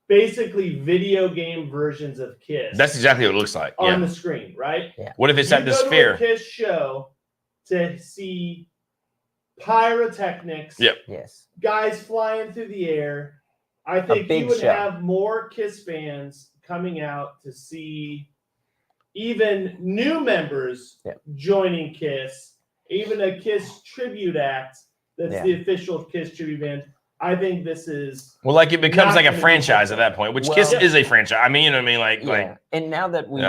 basically video game versions of Kiss. That's exactly what it looks like. on Yeah. the screen, right? Yeah. What if it's at the go to Sphere? a Kiss show to see pyrotechnics, Yep. yes. guys flying through the air. I think big you would show. have more Kiss fans coming out to see even new members Yep. joining Kiss, even a Kiss tribute act that's Yeah. the official Kiss tribute band. I think this is Well, like it becomes Not like a gonna be franchise at something. that point, which Well- Kiss is a franchise. I mean, you know what I mean? Like And now that we,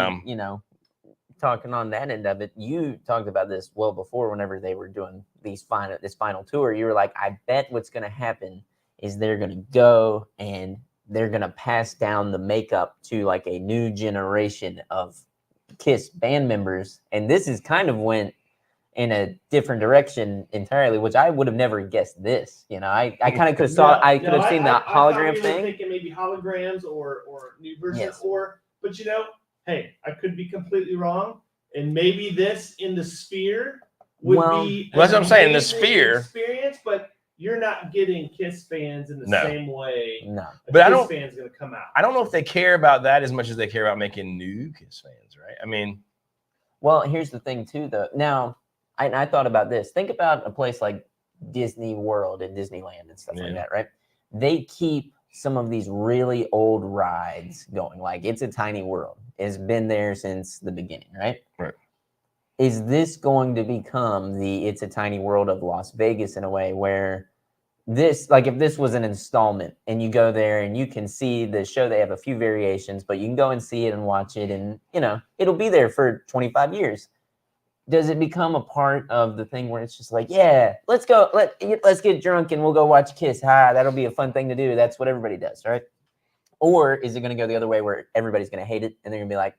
talking on that end of it, you talked about this well before whenever they were doing this final tour. You were like, I bet what's going to happen is they're going to go and they're going to pass down the makeup to like a new generation of Kiss band members. And this is kind of went in a different direction entirely, which I would have never guessed this. I kind of could have I could have seen the I thought hologram you were thing. thinking maybe holograms or new versions, Yes. but hey, I could be completely wrong, and maybe this in the Sphere would Well, be. Well, that's what I'm saying, the amazing Sphere- experience, but you're not getting Kiss fans in the No. same way. No. A But I Kiss don't- fan's going to come out. I don't know if they care about that as much as they care about making new Kiss fans, right? I mean, Well, here's the thing too, though. Now, I thought about this. Think about a place like Disney World and Disneyland and stuff like Yeah. that, right? They keep some of these really old rides going. Like It's a Tiny World. It's been there since the beginning, right? Right. Is this going to become the It's a Tiny World of Las Vegas in a way where this, like if this was an installment and you go there and you can see the show, they have a few variations, but you can go and see it and watch it and, it'll be there for 25 years. does it become a part of the thing where it's just like, yeah, let's go, let's get drunk and we'll go watch Kiss. That'll be a fun thing to do. That's what everybody does, right? Or is it going to go the other way where everybody's going to hate it and they're going to be like,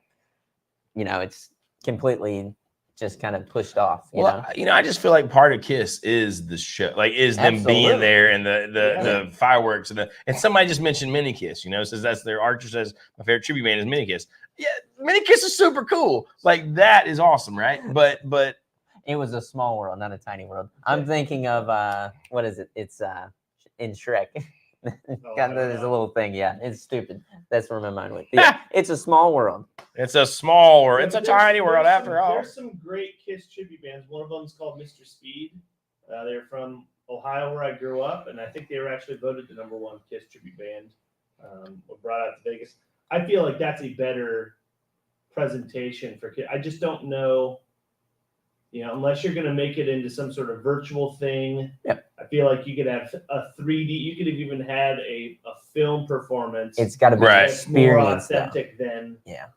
it's completely just kind of pushed off. You know? I just feel like part of Kiss is the show, like is them Absolutely. being there and the fireworks and somebody just mentioned Mini Kiss, says that's their Archer says my favorite tribute band is Mini Kiss. Yeah, Mini Kiss is super cool. Like that is awesome, right? But it was a small world, not a tiny world. I'm thinking of what is it? It's in Shrek. There's a little thing. Yeah, it's stupid. That's where my mind went. Yeah, it's a small world. It's a small world. It's a tiny world after all. There's some great Kiss tribute bands. One of them is called Mr. Speed. They're from Ohio, where I grew up, and I think they were actually voted the #1 Kiss tribute band. Brought out to Vegas. I feel like that's a better presentation for Kiss. I just don't know. Unless you're going to make it into some sort of virtual thing, I feel like you could have a 3D. You could have even had a film performance. It's got to be Right. an experience, more authentic than Yeah.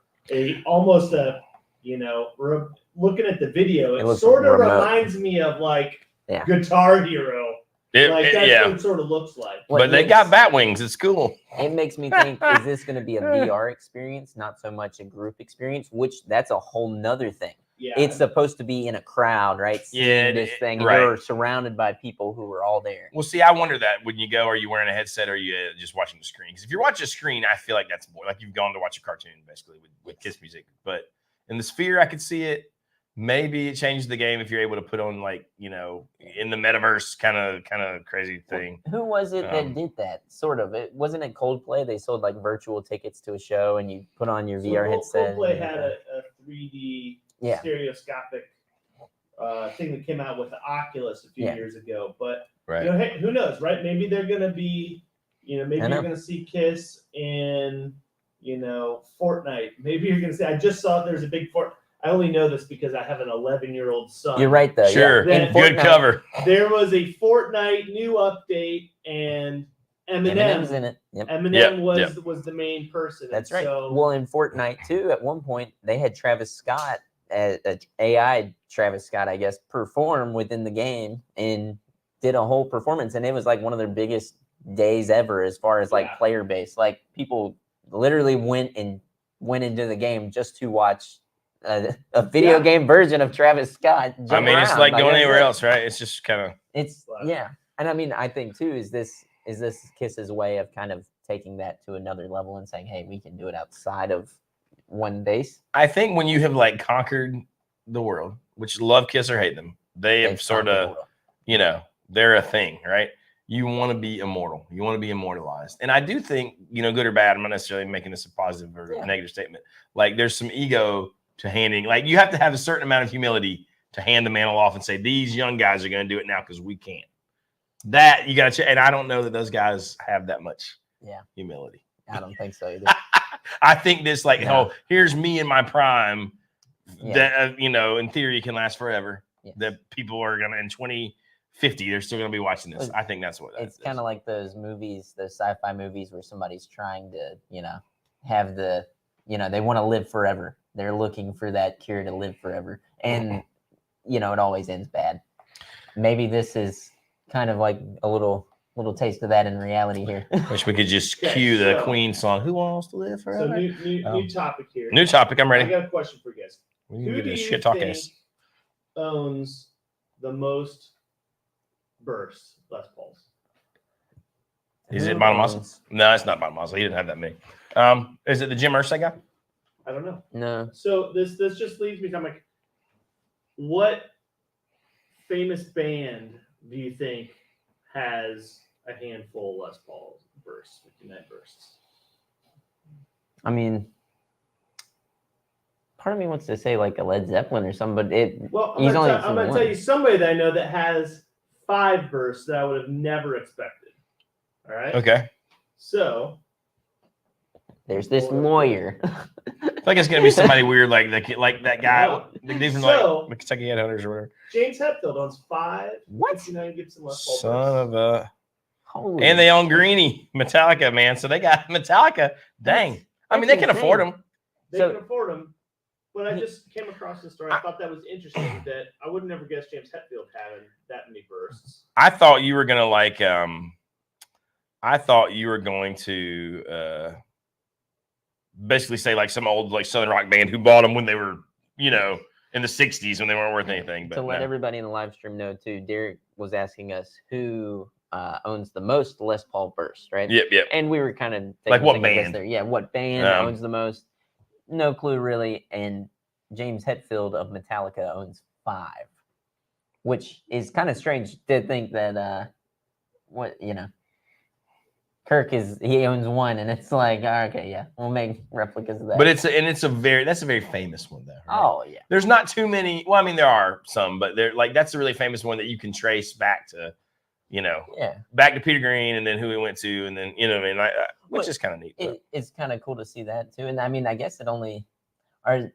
looking at the video, It it looks sort of remote. reminds me of like Yeah. Guitar Hero. That's what it sort of looks like. But they got bat wings. It's cool. It makes me think, is this going to be a VR experience, not so much a group experience, which that's a whole nother thing. Yeah, It's supposed to be in a crowd, right? Seeing this thing, and right. you're surrounded by people who are all there. Well, see, I wonder that when you go, are you wearing a headset or are you just watching the screen? Because if you're watching a screen, I feel like that's more like you've gone to watch a cartoon, basically, with Kiss music. But in the Sphere, I could see it. Maybe it changed the game if you're able to put on like, in the metaverse kind of crazy thing. Who was it that did that? Sort of. It wasn't it Coldplay? They sold like virtual tickets to a show and you put on your VR headset. Coldplay had a 3D stereoscopic thing that came out with the Oculus a few years ago. But hey, who knows, right? Maybe they're gonna be, maybe you're gonna see Kiss in, Fortnite. Maybe you're gonna see. I just saw there's a big I only know this because I have an 11-year-old son. You're right, though. Sure, yeah. good cover. There was a Fortnite new update, and Eminem's in it. Yep. Eminem was the main person. That's right. So, Well, in Fortnite too, at one point they had Travis Scott, AI Travis Scott, I guess, perform within the game and did a whole performance, and it was like one of their biggest days ever as far as like player base. Like people literally went into the game just to watch a video game version of Travis Scott. I mean, it's like going anywhere else, right? It's just kind of. And I mean, I think too, is this Kiss's way of kind of taking that to another level and saying, hey, we can do it outside of one base? I think when you have like conquered the world, which love Kiss or hate them, they've sort of, they're a thing, right? You want to be immortal. You want to be immortalized. And I do think, good or bad, I'm not necessarily making this a positive or a negative statement. Like there's some ego to handing, like you have to have a certain amount of humility to hand the mantle off and say, these young guys are going to do it now because we can't. That you got to, and I don't know that those guys have that much humility. I don't think so either. I think this here's me in my prime that, in theory can last forever. Yeah. That people are going to, in 2050, they're still going to be watching this. I think that's what it's kind of like those movies, those sci-fi movies where somebody's trying to, have the, they want to live forever. They're looking for that cure to live forever. And, it always ends bad. Maybe this is kind of like a little taste of that in reality here. Wish we could just cue the Queen song. Who wants to live forever? So new topic here. New topic. I'm ready. I got a question for you guys. Who do you think owns the most bursts Les Pauls? Is it Bonamassa? No, it's not Bonamassa. He didn't have that many. Is it the Jim Irsay guy? I don't know. No. So this just leads me to like, what famous band do you think has a handful of Les Paul bursts, 59 bursts? I mean, part of me wants to say like a Led Zeppelin or something, but I'm going to tell you somebody that I know that has 5 bursts that I would have never expected. All right. Okay. So there's this lawyer. I think it's gonna be somebody weird, like that guy, the dude from the Kentucky Headhunters or whatever. James Hetfield owns 5. What? 59 Gibson Les Paul Son of a. Holy and they own Greenie, Metallica, man. So they got Metallica. Dang. I mean, they can afford them. They can afford them. But I just came across the story. I thought that was interesting. That I would never guess James Hetfield having that many bursts. I thought you were gonna like. I thought you were going to basically say like some old like Southern rock band who bought them when they were, in the '60s when they weren't worth anything. But to let no. everybody in the live stream know too, Derek was asking us who owns the most Les Paul bursts, right? Yep. And we were kind of Like what band? there. Yeah, what band owns the most? No clue really. And James Hetfield of Metallica owns 5, which is kind of strange to think that Kirk he owns 1, and it's like, okay, yeah, we'll make replicas of that. But that's a very famous one though. Right? Oh yeah. There's not too many. Well, I mean, there are some, but they're like that's a really famous one that you can trace back to, back to Peter Green, and then who he went to, and then which is kind of neat. It's kind of cool to see that too. And I mean, I guess it only our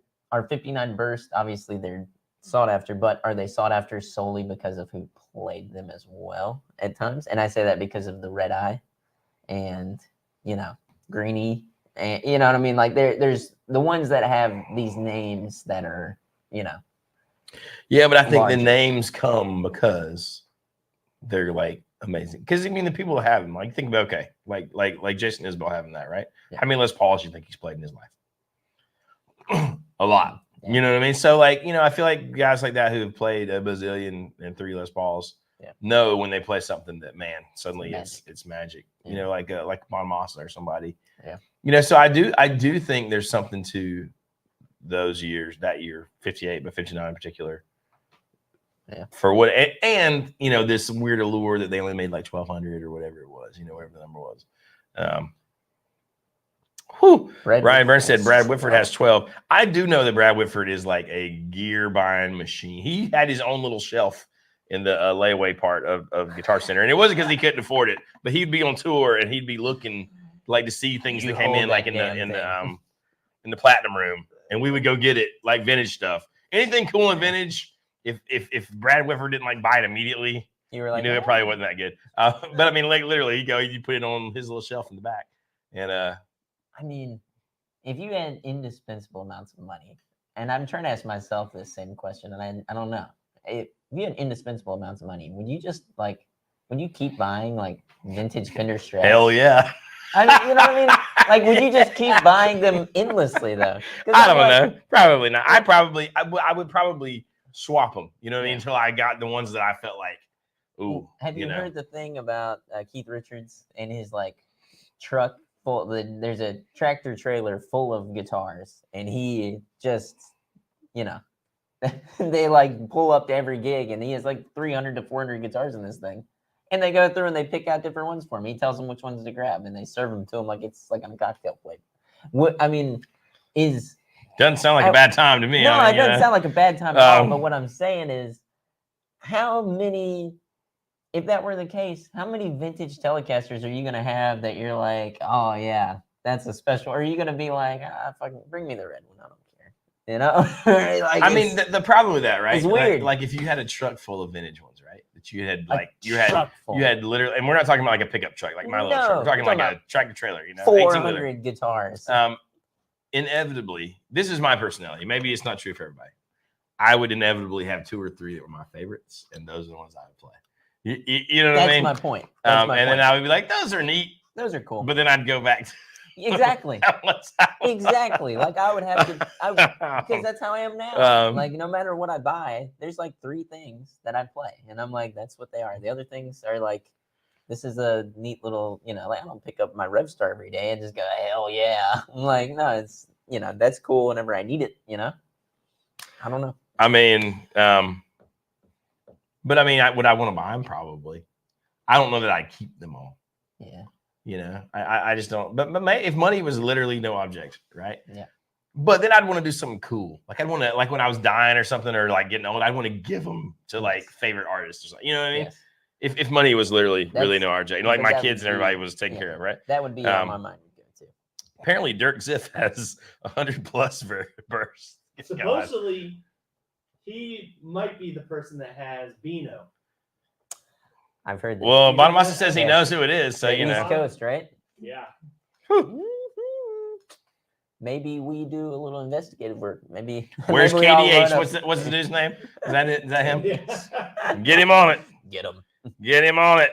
59 burst. Obviously, they're sought after, but are they sought after solely because of who played them as well at times? And I say that because of the red eye, and Greenie, and you know what I mean. Like there's the ones that have these names that are Yeah, but I think larger. the names come because they're like amazing. Because I mean, the people that have them, like think about like Jason Isbell having that, right? Yeah. How many Les Pauls do you think he's played in his life? A lot. Yeah. You know what I mean? So like, I feel like guys like that who have played a bazillion and 3 Les Pauls know when they play something that suddenly it's magic. Yeah. Like Bon Mossa or somebody. Yeah. So I do think there's something to those years, that year, 58, but 59 in particular. Yeah. For what and this weird allure that they only made like 1,200 or whatever it was, whatever the number was. Ryan Burns said Brad Whitford has 12. I do know that Brad Whitford is like a gear buying machine. He had his own little shelf in the layaway part of Guitar Center, and it wasn't because he couldn't afford it, but he'd be on tour and he'd be looking like to see things that came in like in the platinum room, and we would go get it like vintage stuff. Anything cool in vintage. If Brad Whitford didn't like buy it immediately, you were like, it probably wasn't that good. But I mean, like literally, you put it on his little shelf in the back, and I mean, if you had indispensable amounts of money, and I'm trying to ask myself this same question, and I don't know, if you had indispensable amounts of money, would you keep buying like vintage Fender Strats? Hell yeah. I mean, you know what I mean? Like, would you just keep buying them endlessly though? I don't know. Probably not. I would probably swap them. You know what I mean? Until I got the ones that I felt like, ooh. Have you heard the thing about Keith Richards and his like truck full? There's a tractor trailer full of guitars, and he just, they like pull up to every gig, and he has like 300 to 400 guitars in this thing. And they go through and they pick out different ones for him. He tells them which ones to grab, and they serve them to him like it's like on a cocktail plate. Doesn't sound like a bad time to me. No, it doesn't sound like a bad time at all. But what I'm saying is, how many, if that were the case, how many vintage Telecasters are you going to have that you're like, oh, yeah, that's a special? Or are you going to be like, fucking bring me the red one? I don't care. Like, I mean, the problem with that, right? It's weird. Like if you had a truck full of vintage ones, right? That you had like, you had literally, and we're not talking about like a pickup truck, like my little truck. We're talking like a tractor trailer, 400 guitars. Inevitably, this is my personality. Maybe it's not true for everybody. I would inevitably have 2 or 3 that were my favorites, and those are the ones I would play. You know what I mean? That's my point. Then I would be like, those are neat. Those are cool. But then I'd go back to exactly. Exactly. Like I would have to, because that's how I am now. Like no matter what I buy, there's like 3 things that I play, and I'm like, that's what they are. The other things are like, this is a neat little, like I don't pick up my Revstar every day and just go, hell yeah. I'm like, no, it's, that's cool whenever I need it. I don't know. I mean, but I mean, would I want to buy them? Probably. I don't know that I keep them all. Yeah. I just don't. But if money was literally no object, right? Yeah. But then I'd want to do something cool. Like I'd want to, like when I was dying or something, or like getting old, I'd want to give them to like favorite artists or something. You know what I mean? Yes. If money was literally really no object, like my kids and everybody was taken care of, right? That would be on my mind to go to. Apparently, Dirk Ziff has 100+ bursts. Supposedly, he might be the person that has Beano. I've heard that. Well, Bonamassa says he knows who it is, so East Coast, right? Yeah. maybe we do a little investigative work. Maybe. Where's maybe we all KDH? run up- What's the dude's name? Is that it? Is that him? Yeah. Get him on it. Get them. Get him on it.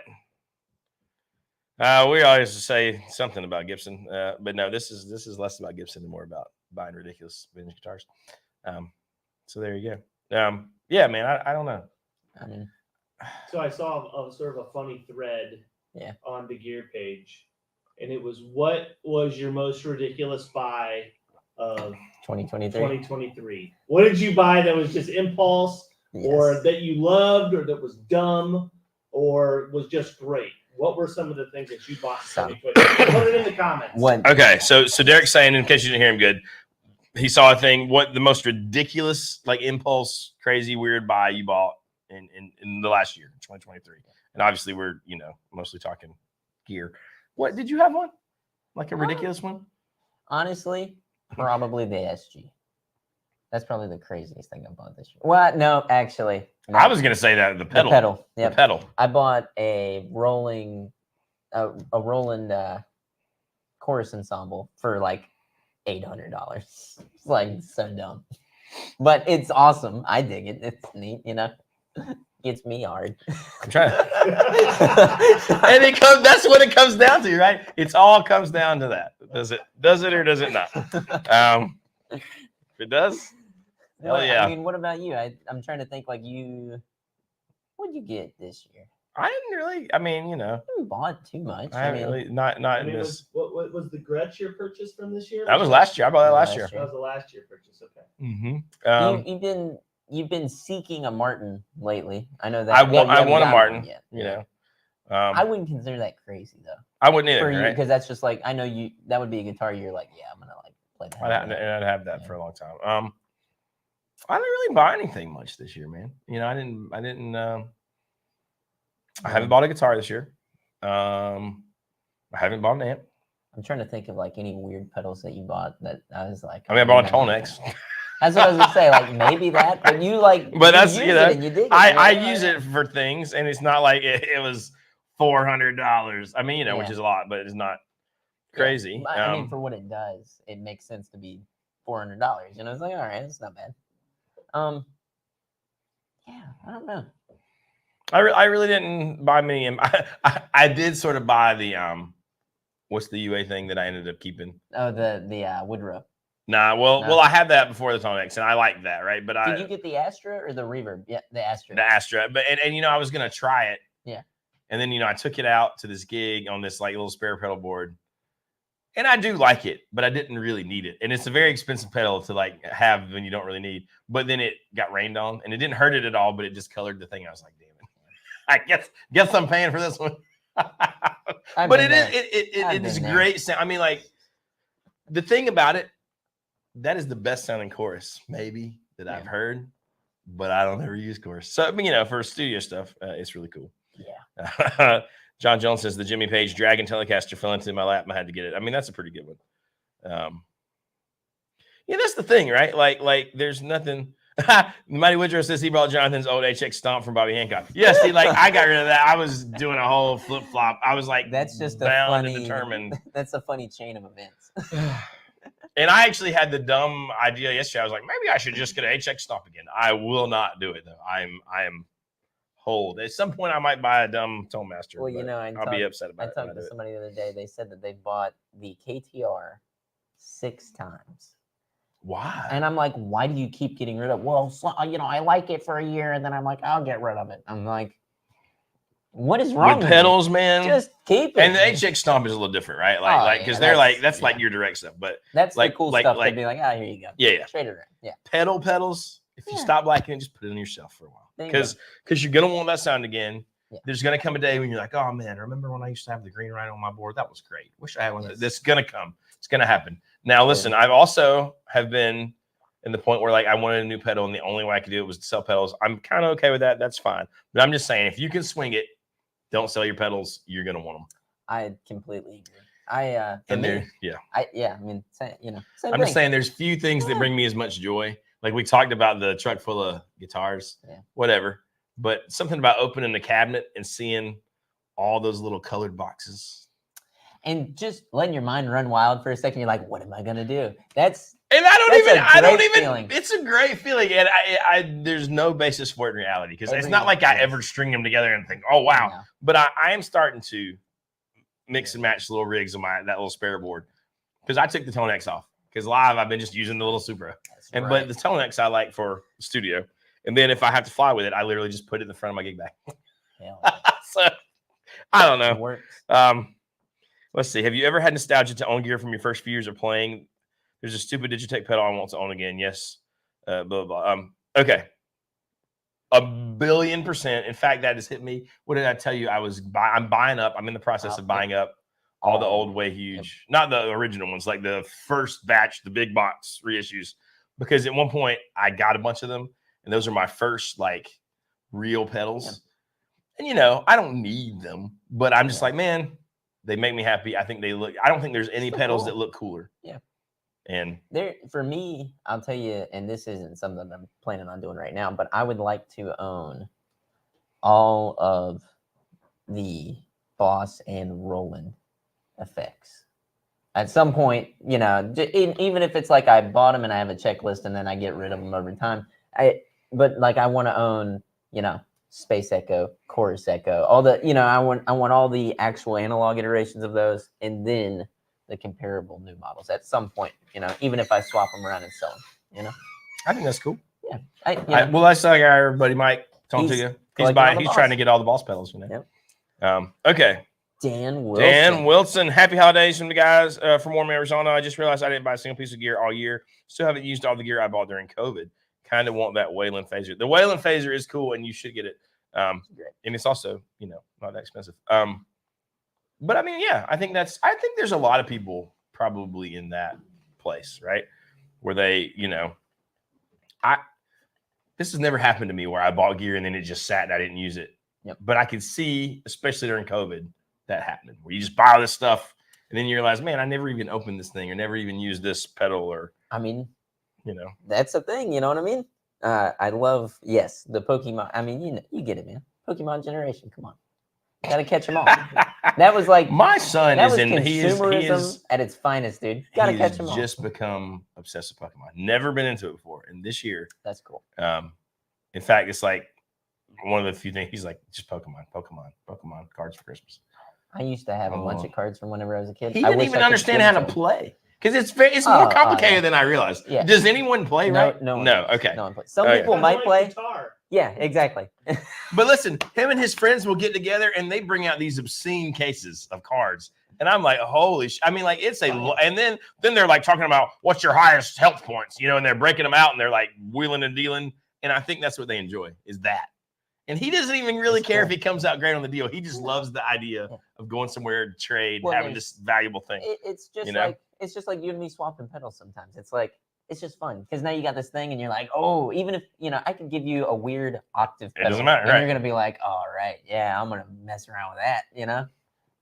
We always say something about Gibson, but no, this is less about Gibson and more about buying ridiculous vintage guitars. So there you go. Yeah, man, I don't know. I mean, So I saw a sort of a funny thread on the gear page, and it was, what was your most ridiculous buy of 2023. 2023? What did you buy that was just impulse, or that you loved, or that was dumb, or was just great? What were some of the things that you bought in 2023? Put it in the comments. What? Okay, so Derek's saying, in case you didn't hear him good, he saw a thing. What the most ridiculous, like impulse, crazy, weird buy you bought in the last year, 2023? And obviously, we're mostly talking gear. What did you have one? Like a ridiculous one? Honestly, probably the SG. That's probably the craziest thing I bought this year. Well, no, actually, no. I was gonna say that the pedal. The pedal. Yeah, The pedal. I bought a Roland chorus ensemble for like $800. It's like so dumb, but it's awesome. I dig it. It's neat, Gets me hard. I'm trying. And that's what it comes down to, right? It's all comes down to that. Does it or does it not? If it does, hell yeah. I mean, what about you? I'm trying to think. Like you, what'd you get this year? I didn't really. I mean, You haven't bought too much. I haven't really not I in mean, this. what was the Gretsch your purchase from this year? That was last year. I bought that last year. That was the last year purchase. Okay. Mm-hmm. You've been seeking a Martin lately. I know that. I you want haven't a gotten Martin. one yet. You know, I wouldn't consider that crazy though. I wouldn't For either. you, Right? because that's just like, I know you. That would be a guitar you're like, yeah, I'm gonna like play that. I'd have that for a long time. I didn't really buy anything much this year, man. I didn't. I haven't bought a guitar this year. I haven't bought an amp. I'm trying to think of like any weird pedals that you bought that I was like. I mean, I bought a Tonex. That's what I was gonna say. Like maybe that, but you like. But that's use it and you dig it, I use it for things, and it's not like it was $400. I mean, which is a lot, but it's not crazy. I mean, for what it does, it makes sense to be $400. It's like, all right, it's not bad. Yeah, I don't know. I really didn't buy many. I did sort of buy the what's the UA thing that I ended up keeping? Oh, the Woodrow. Nah, well, I had that before the Tonex, and I liked that, right? But did you get the Astra or the Reverb? Yeah, the Astra. The Astra, but and I was gonna try it. Yeah. And then I took it out to this gig on this like little spare pedal board, and I do like it, but I didn't really need it, and it's a very expensive pedal to like have when you don't really need. But then it got rained on, and it didn't hurt it at all, but it just colored the thing. I was like, damn it, I guess I'm paying for this one. But it is great sound. I mean, like the thing about it. That is the best sounding chorus, maybe, that I've heard, but I don't ever use chorus. So, I mean, for studio stuff, it's really cool. Yeah. John Jones says the Jimmy Page Dragon Telecaster fell into my lap and I had to get it. I mean, that's a pretty good one. Yeah, that's the thing, right? Like there's nothing. Mighty Woodrow says he brought Jonathan's old HX Stomp from Bobby Hancock. Yeah, see, like I got rid of that. I was doing a whole flip flop. I was like, that's just bound and determined. That's a funny chain of events. And I actually had the dumb idea yesterday. I was like, maybe I should just get an HX Stomp again. I will not do it though. I am hold. At some point, I might buy a dumb Tone Master. Well, I'll be upset about it. I talked to somebody the other day. They said that they bought the KTR 6 times. Why? And I'm like, why do you keep getting rid of? Well, so, I like it for a year, and then I'm like, I'll get rid of it. I'm like, what is wrong with pedals, you? man? Just keep it. And the HX Stomp is a little different, right? Like because they're like that's like your direct stuff, but that's like the cool stuff. They'd be like, here you go. Yeah. Straight around. Yeah. Pedals. If you stop liking it, just put it on your shelf for a while, because you're gonna want that sound again. Yeah. There's gonna come a day when you're like, oh man, remember when I used to have the green rhino on my board? That was great. Wish I had one. Yes. That's gonna come. It's gonna happen. Now listen, I've also have been in the point where like I wanted a new pedal, and the only way I could do it was to sell pedals. I'm kind of okay with that. That's fine. But I'm just saying, if you can swing it, don't sell your pedals. You're gonna want them. I completely agree. I mean, same I'm just saying, there's few things that bring me as much joy. Like we talked about the truck full of guitars, whatever. But something about opening the cabinet and seeing all those little colored boxes. and just letting your mind run wild for a second. You're like, what am I gonna do? And Feeling. It's a great feeling, and I there's no basis for it in reality because it's not like I ever string them together and think, oh wow. No. But I am starting to mix and match the little rigs on that little spare board because I took the Tone X off because live I've been just using the little Supro, but the Tone X I like for studio, and then if I have to fly with it, I literally just put it in the front of my gig bag. So I don't know. Let's see. Have you ever had nostalgia to own gear from your first few years of playing? There's a stupid Digitech pedal I want to own again. Yes. Blah, blah, blah. Okay. 1,000,000,000%. In fact, that has hit me. What did I tell you? I'm buying up. I'm in the process of buying up all the old Way Huge, not the original ones, like the first batch, the big box reissues. Because at one point I got a bunch of them, and those are my first like real pedals. And I don't need them, but I'm just like, man, they make me happy. I think they look. I don't think there's any pedals that look cooler. Yeah. And for me, I'll tell you, and this isn't something I'm planning on doing right now, but I would like to own all of the Boss and Roland effects. At some point, even if it's like I bought them and I have a checklist and then I get rid of them over time. But I want to own, Space Echo, Chorus Echo, all the, I want all the actual analog iterations of those, and then the comparable new models at some point, even if I swap them around and sell them, I think that's cool. Yeah. Well, that's like our buddy Mike talking to you. He's trying to get all the Boss pedals, Yep. Okay. Dan Wilson. Dan Wilson. Happy holidays from the guys from Warm, Arizona. I just realized I didn't buy a single piece of gear all year. Still haven't used all the gear I bought during COVID. Kind of want that Wayland phaser. The Wayland phaser is cool, and you should get it. And it's also, not that expensive. But I mean, yeah, I think there's a lot of people probably in that place, right? Where they, this has never happened to me where I bought gear and then it just sat and I didn't use it. Yep. But I could see, especially during COVID, that happening where you just buy all this stuff and then you realize, man, I never even opened this thing or never even used this pedal or, I mean, that's the thing. You know what I mean? I love, the Pokemon. I mean, you get it, man. Pokemon generation. Come on. Got to catch them all. That was like my son that is was in consumerism at its finest, dude. Got to catch them all. Just become obsessed with Pokemon. Never been into it before, and this year, that's cool. In fact, it's like one of the few things he's like, just Pokemon cards for Christmas. I used to have a bunch of cards from whenever I was a kid. He didn't even understand how to play because it's more complicated than I realized. Yeah. Does anyone play? Right? No. Okay. No one plays. Some people might play. Guitar. Yeah, exactly. But listen, him and his friends will get together and they bring out these obscene cases of cards. And I'm like, holy I mean, like it's and then they're like talking about what's your highest health points, and they're breaking them out and they're like wheeling and dealing. And I think that's what they enjoy is that. And he doesn't even really care if he comes out great on the deal. He just loves the idea of going somewhere to trade, having this valuable thing. It's just like you and me swapping pedals sometimes. It's like, it's just fun because now you got this thing and you're like, oh, even if, I could give you a weird octave pedal. It doesn't matter, and right? You're going to be like, all right, yeah, I'm going to mess around with that,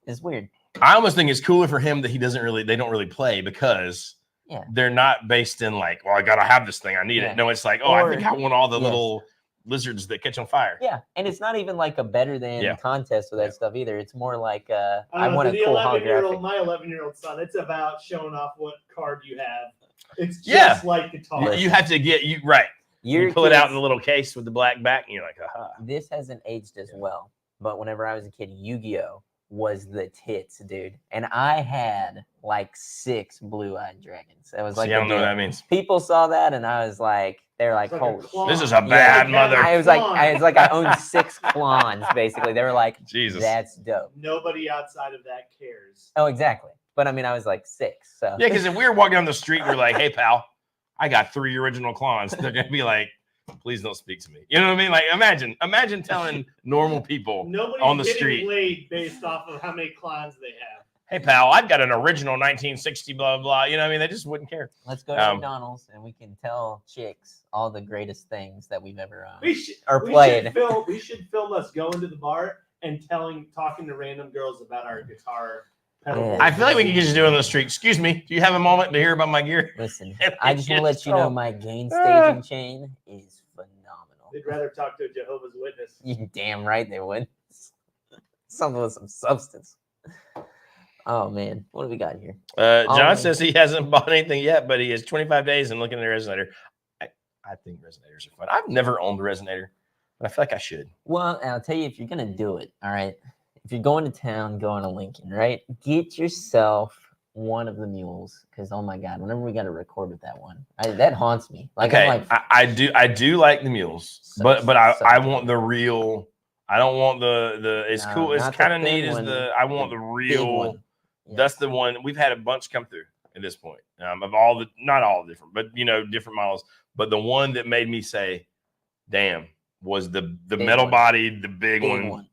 It's weird. I almost think it's cooler for him that they don't really play because they're not based in like, well, I got to have this thing. I need it. No, it's like, I think I want all the little lizards that catch on fire. Yeah, and it's not even like a better than contest with that stuff either. It's more like I want a cool holographic. My 11-year-old son, it's about showing off what card you have. It's just like guitar. You have to get right. You pull it out in the little case with the black back, and you're like, aha. This hasn't aged as well, but whenever I was a kid, Yu-Gi-Oh was the tits, dude. And I had like 6 blue-eyed dragons. It was like I don't know what that means. People saw that, and I was like, they're like, holy, this is a bad mother. I was like, I owned 6 clans basically. They were like, Jesus, that's dope. Nobody outside of that cares. Oh, exactly. But I mean, I was like 6. So yeah, because if we were walking down the street, we're like, hey, pal, I got 3 original clans. They're gonna be like, please don't speak to me. You know what I mean? Like, imagine telling normal people on the street laid based off of how many clans they have. Hey, pal, I've got an original 1960 blah blah. You know what I mean? They just wouldn't care. Let's go to McDonald's and we can tell chicks all the greatest things that we've ever played. We should film us going to the bar and talking to random girls about our guitar. I feel like we could just do it on the street. Excuse me, do you have a moment to hear about my gear? Listen, I just want to let you know my gain staging chain is phenomenal. They'd rather talk to a Jehovah's Witness. You damn right they would. Something with some substance. Oh man, what do we got here? John says he hasn't bought anything yet, but he has 25 days and looking at a resonator. I think resonators are fun. I've never owned a resonator, but I feel like I should. Well, I'll tell you, if you're gonna do it, all right. If you're going to town, going to Lincoln, right? Get yourself one of the mules, because oh my god, whenever we got to record with that one, that haunts me. Like, Okay, I'm like, I do like the mules, So- but I so want the real. I don't want the. It's No, cool. It's not the kind of thin neat. Is one, the I want the big real. one. That's Yes. the one we've had a bunch come through at this point. Of all the, not all different, but different models. But the one that made me say, "Damn," was the Big metal one. bodied, the big Big one. one.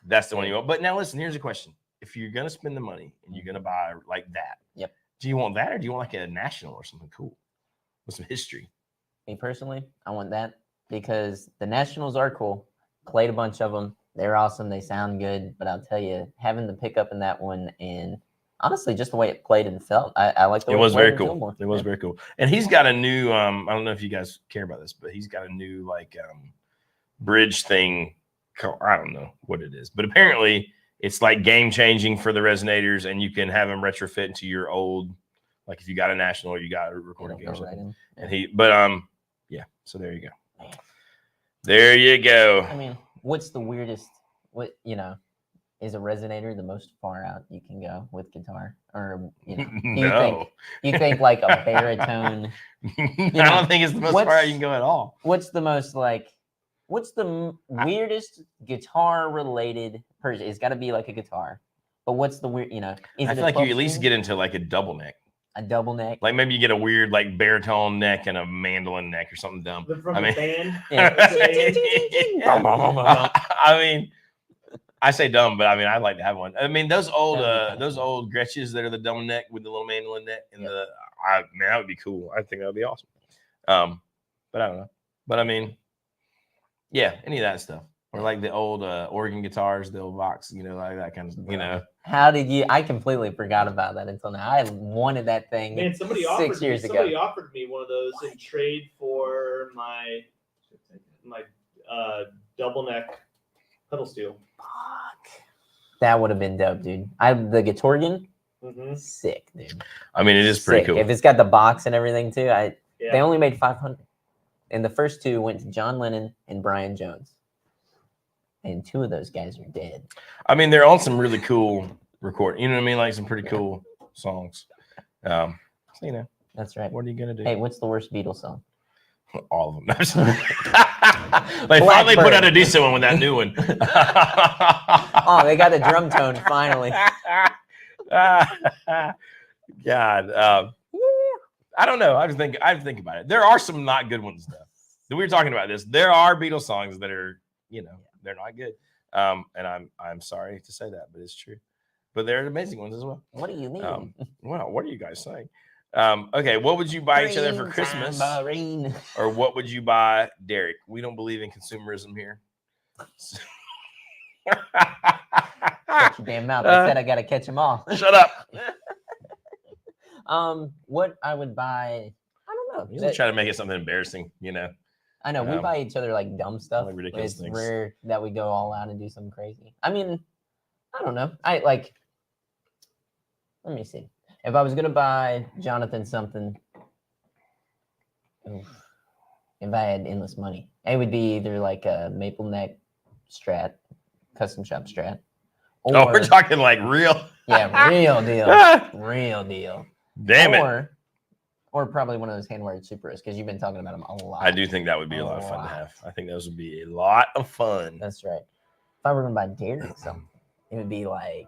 That's the one you want. But now listen, here's a question: if you're gonna spend the money and you're gonna buy like that, Yep. do you want that or do you want like a national or something cool with some history? Me personally, I want that because the Nationals are cool. Played a bunch of them. They're awesome. They sound good. But I'll tell you, having the pickup in that one and honestly, just the way it played and felt, I like the It way was played very and cool. felt more. It was Yeah. very cool. And he's got a new I don't know if you guys care about this, but he's got a new like bridge thing. I don't know what it is, but apparently it's like game changing for the resonators, and you can have them retrofit into your old, like if you got a national or you got a recording It'll game or go right something. in. And yeah, so there you go. There you go. I mean, what's the weirdest? What is a resonator the most far out you can go with guitar, or No. you think like a baritone? I don't think it's the most far out you can go at all. What's the most like? What's the weirdest guitar related person? It's got to be like a guitar, but what's the weird? Is I it feel a like you 12 at least string? get into like a double neck. A double neck? Like maybe you get a weird like baritone neck and a mandolin neck or something dumb. From I the mean, band. Yeah. I mean, I say dumb, but I mean I'd like to have one. I mean those old That'd be kinda cool. old Gretches that are the double neck with the little mandolin neck and Yep. man, that would be cool. I think that would be awesome. But I don't know. But I mean, yeah, any of that stuff. Or like the old organ guitars, the old Vox, like that kind of, How did you? I completely forgot about that until now. I wanted that thing Man, somebody 6 years ago. offered me one of those in trade for my double neck pedal steel. Fuck. That would have been dope, dude. The Gatorgan, Mm-hmm. sick, dude. I mean, it is pretty Sick. cool. If it's got the box and everything too, Yeah. they only made 500, and the first two went to John Lennon and Brian Jones, and 2 of those guys are dead. I mean, they're on some really cool recording. You know what I mean? Like some pretty cool songs. So, That's right. what are you gonna do? Hey, what's the worst Beatles song? All of them. They finally put out a decent one with that new one. Oh, they got the drum tone finally. God, I don't know. I think about it. There are some not good ones though. We were talking about this. There are Beatles songs that are, they're not good. And I'm sorry to say that, but it's true. But there are amazing ones as well. What do you mean? Well, what are you guys saying? Okay, what would you buy each other for Christmas? Tambourine. Or what would you buy Derek? We don't believe in consumerism here. Shut your damn mouth. I said I gotta catch them all. Shut up. What I would buy, I don't know. You try to make it something embarrassing, I know we buy each other like dumb stuff. like ridiculous It's things. rare that we go all out and do something crazy. I mean, I don't know. Let me see. If I was gonna buy Jonathan something, if I had endless money, it would be either like a maple neck Strat, custom shop Strat. Oh, we're talking like real. Yeah, real deal. Real deal. Damn it. Or probably one of those hand-wired Supros, because you've been talking about them a lot. I do think that would be a lot of fun to have. I think those would be a lot of fun. That's right. If I were going to buy Derek something, it would be like,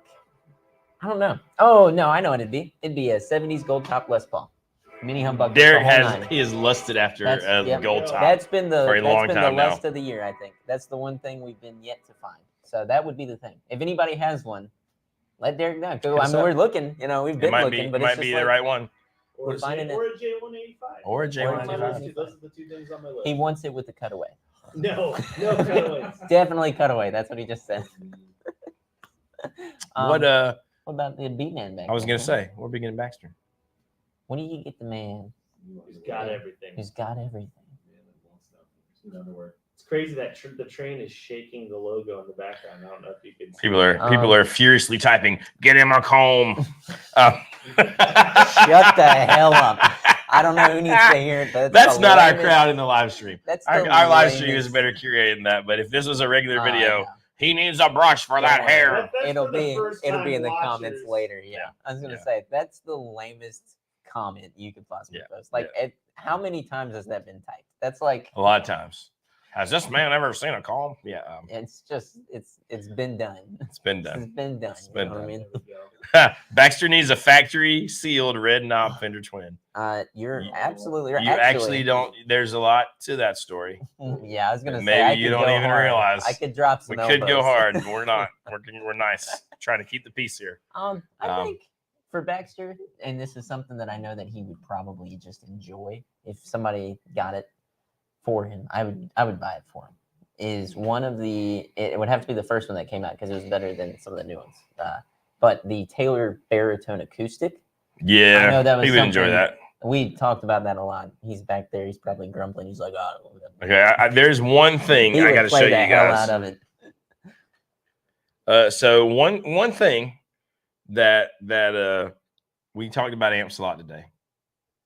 I don't know. Oh, no, I know what it'd be. It'd be a 70s gold top Les Paul. Mini humbug. Derek has lusted after That's- a yep. gold top. That's been the for a long time now. lust of the year, I think. That's the one thing we've been yet to find. So that would be the thing. If anybody has one, let Derek know. I mean, we're looking. We've been looking, but might it's be just the right one. Or a finding it. J185. Or a J185. Those are the 2 things on my list. He wants it with the cutaway. No cutaways. Definitely cutaway. That's what he just said. What about the Beatman back? I was gonna say, we're beginning Baxter. What do you get the man He's got everything. who's got everything? It's crazy that the train is shaking the logo in the background. I don't know if you can see. People are furiously typing, "Get in my comb." Shut the hell up. I don't know who needs to hear it, but that's not our crowd in the live stream. That's our live stream is better curated than that. But if this was a regular video, he needs a brush for that hair. It'll be in the comments later. Yeah. I was gonna say that's the lamest comment you could possibly post. Like, how many times has that been typed? That's like a lot of times. Has this man ever seen a comb? Yeah. It's just it's been done. It's been done. It's been done. It's been done. I mean? Baxter needs a factory sealed red knob fender twin. You're absolutely right. You actually don't. There's a lot to that story. Yeah, I was gonna say maybe you don't even realize. I could drop some. We could go hard, but we're not. We're nice. Trying to keep the peace here. I think for Baxter, and this is something that I know that he would probably just enjoy if somebody got it for him. I would buy it for him. Is one of it would have to be the first one that came out because it was better than some of the new ones. But the Taylor baritone acoustic. Yeah, I know that was he would enjoy that. We talked about that a lot. He's back there. He's probably grumbling. He's like, "Oh." Okay, there's one thing I got to show you guys. Hell out of it. So one thing that we talked about amps a lot today.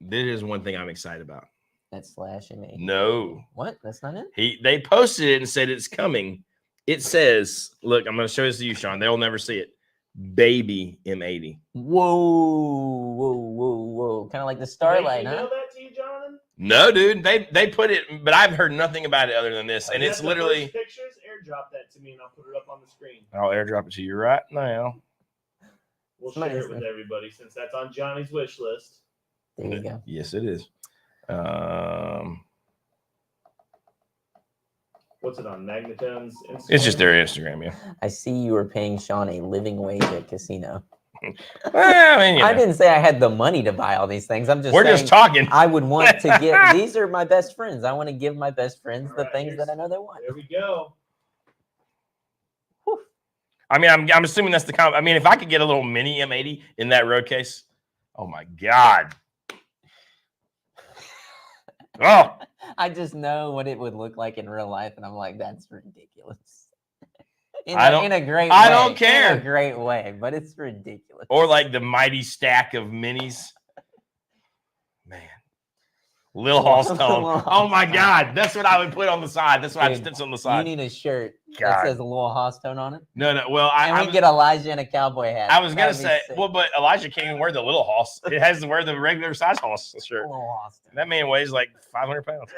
This is one thing I'm excited about. That's Slash M80. No. What? That's not it? They posted it and said it's coming. It says, look, I'm going to show this to you, Sean. They'll never see it. Baby M80. Whoa. Kind of like the Starlight, Did they email that to you, Jonathan? No, dude. They put it, but I've heard nothing about it other than this. And it's literally pictures. Airdrop that to me and I'll put it up on the screen. I'll airdrop it to you right now. We'll share it with everybody since that's on Johnny's wish list. There you go. Yes, it is. What's it on? Magnetone's Instagram? It's just their Instagram, yeah. I see you were paying Sean a living wage at casino. Well, I mean, I didn't say I had the money to buy all these things. I'm just we're just talking. I would want to get these are my best friends. I want to give my best friends the things that I know they want. There we go. Whew. I mean, I'm assuming that's the comment. I mean, if I could get a little mini M80 in that road case, oh my God. Oh, I just know what it would look like in real life, and I'm like, that's ridiculous. In a great way. I don't care. In a great way, but it's ridiculous. Or like the mighty stack of minis. Man. Lil Hall's tone. Oh my God. That's what I would put on the side. That's what I just on the side. You need a shirt that says Lil Hoss tone on it. No. Well, we get Elijah in a cowboy hat. I was going to say, well, but Elijah can't even wear the little Hoss. It has to wear the regular size Hoss shirt. That man weighs like 500 pounds.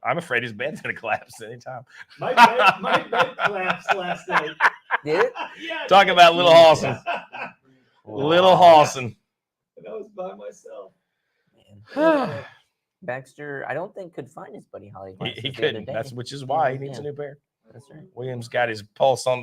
I'm afraid his bed's going to collapse anytime. My bed collapsed last night. Did it? Yeah. Talk about Little Hawson. Little Hawson. And I was by myself. Baxter, I don't think could find his buddy Holly. He couldn't. Which is why he needs a new pair. That's right. William's got his pulse on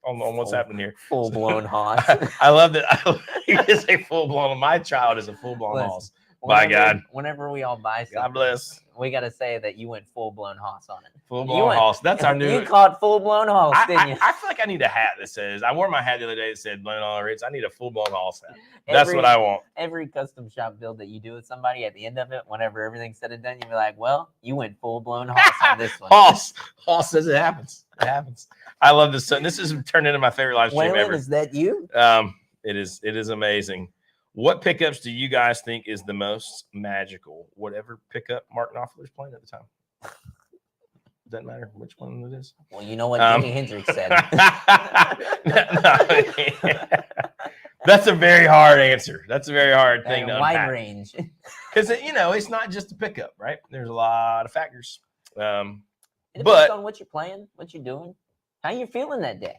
what's happening here. Full blown Hoss. I love that. He is a full blown. My child is a full blown Hoss. By God. Whenever we all buy something, God bless. We got to say that you went full blown Hoss on it. Full blown Hoss. That's our new. You caught full blown Hoss, didn't you? I feel like I need a hat that says. I wore my hat the other day that said "Blown on Ritz." I need a full blown Hoss hat. That's what I want. Every custom shop build that you do with somebody, at the end of it, whenever everything's said and done, you be like, "Well, you went full blown Hoss on this one." Hoss says it happens. It happens. I love this. This has turned into my favorite live stream ever. Is that you? It is. It is amazing. What pickups do you guys think is the most magical? Whatever pickup Mark Knopfler's playing at the time. Doesn't matter which one it is. Well, you know what Jimi Hendrix said. That's a very hard answer. That's a very hard thing to wide unpack. Range. Because, it's not just a pickup, right? There's a lot of factors. It depends on what you're playing, what you're doing, how you're feeling that day.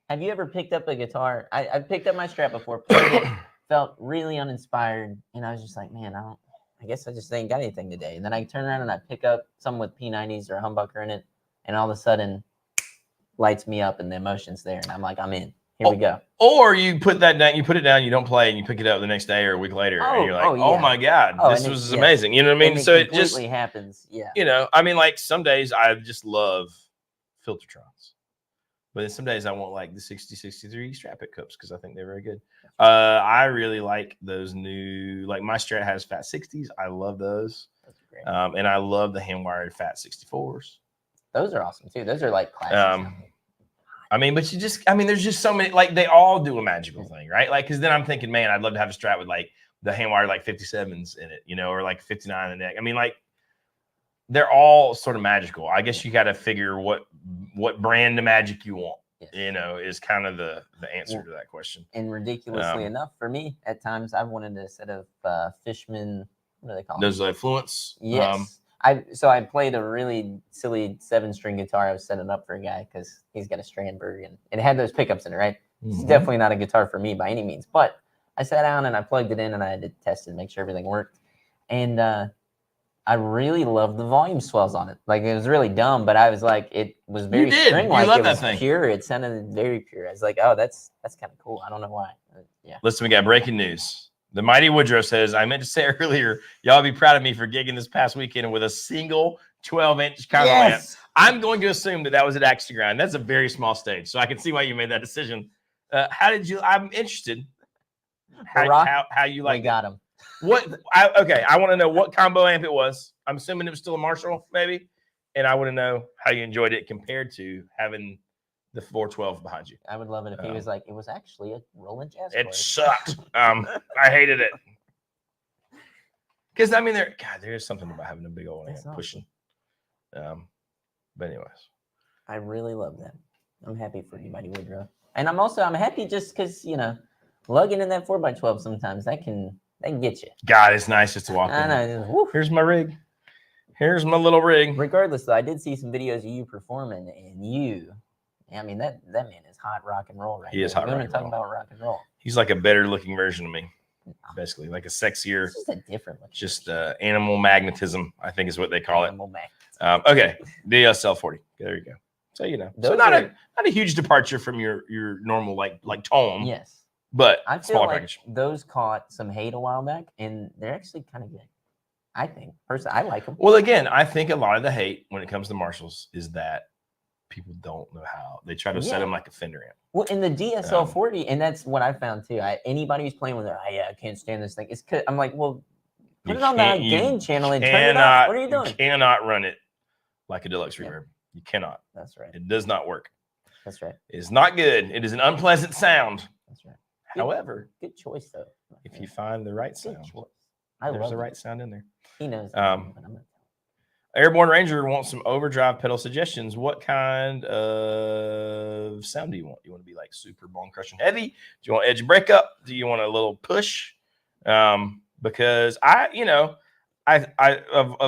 Have you ever picked up a guitar? I picked up my Strat before, played it, felt really uninspired, and I was just like, man, I guess I just ain't got anything today. And then I turn around and I pick up some with P90s or a humbucker in it, and all of a sudden lights me up and the emotion's there, and I'm like, I'm in. Here we go. Or you put that down, you put it down, you don't play, and you pick it up the next day or a week later, and you're like, oh my God, this was amazing. You know what I mean? So it just happens. Yeah. Like some days I just love Filtertrons. But then some days I want like the 6063 Strat pickups because I think they're very good. I really like those new, like my Strat has Fat 60s. I love those. great. And I love the hand wired Fat 64s. Those are awesome too. Those are like classics. I mean, but there's just so many, like they all do a magical thing, right? Like, because then I'm thinking, man, I'd love to have a Strat with like the hand wired like 57s in it, or like 59 in the neck. I mean, like they're all sort of magical. I guess you got to figure what brand of magic you want. Yes. Is kind of the answer to that question. And ridiculously enough, for me, at times I've wanted a set of Fishman. What do they call them? Those Fluence. Yes. I played a really silly 7-string guitar. I was setting up for a guy because he's got a Strandberg and it had those pickups in it, right? It's definitely not a guitar for me by any means. But I sat down and I plugged it in and I had to test it and make sure everything worked. And I really loved the volume swells on it. Like it was really dumb, but I was like, it was very string-like. You love it that was thing. Pure. It sounded very pure. I was like, oh, that's kind of cool. I don't know why. Yeah. Listen, we got breaking news. The Mighty Woodrow says, I meant to say earlier, y'all be proud of me for gigging this past weekend with a single 12-inch combo amp. I'm going to assume that was at Axe Grind. That's a very small stage, so I can see why you made that decision. How did you? I'm interested. How you like? We got him. I want to know what combo amp it was. I'm assuming it was still a Marshall, maybe, and I want to know how you enjoyed it compared to having the 412 behind you. I would love it if he was like, it was actually a Roland Jazz. It sucked. I hated it. Because there is something about having a big old amp pushing. But anyways, I really love that. I'm happy for you, Mighty Woodrow, and I'm happy just because lugging in that 4x12 sometimes that can get you. God, it's nice just to walk in. I know. Here's my rig. Here's my little rig. Regardless, though, I did see some videos of you performing, and that man is hot rock and roll right now. He is hot rock and roll. Talking about rock and roll. He's like a better looking version of me, basically, like a sexier. It's just a different look. Just animal magnetism, I think is what they call animal it. Okay, DSL 40. There you go. So so not a huge departure from your normal like tone. Yes, but I feel like package. Those caught some hate a while back, and they're actually kind of good. I think personally, I like them. Well, again, I think a lot of the hate when it comes to Marshalls is that people don't know how they try to set them like a Fender amp. Well, in the DSL 40, and that's what I found too. Anybody who's playing with it, I can't stand this thing. It's I'm like, well, put it on the gain channel and turn it off. What are you doing? You cannot run it like a deluxe reverb. You cannot. That's right. It does not work. That's right. It's not good. It is an unpleasant sound. That's right. However, good choice though. If you find the right sound, there's the right sound in there. He knows. Airborne Ranger wants some overdrive pedal suggestions. What kind of sound do you want? You want to be like super bone crushing heavy? Do you want edge breakup? Do you want a little push? Because of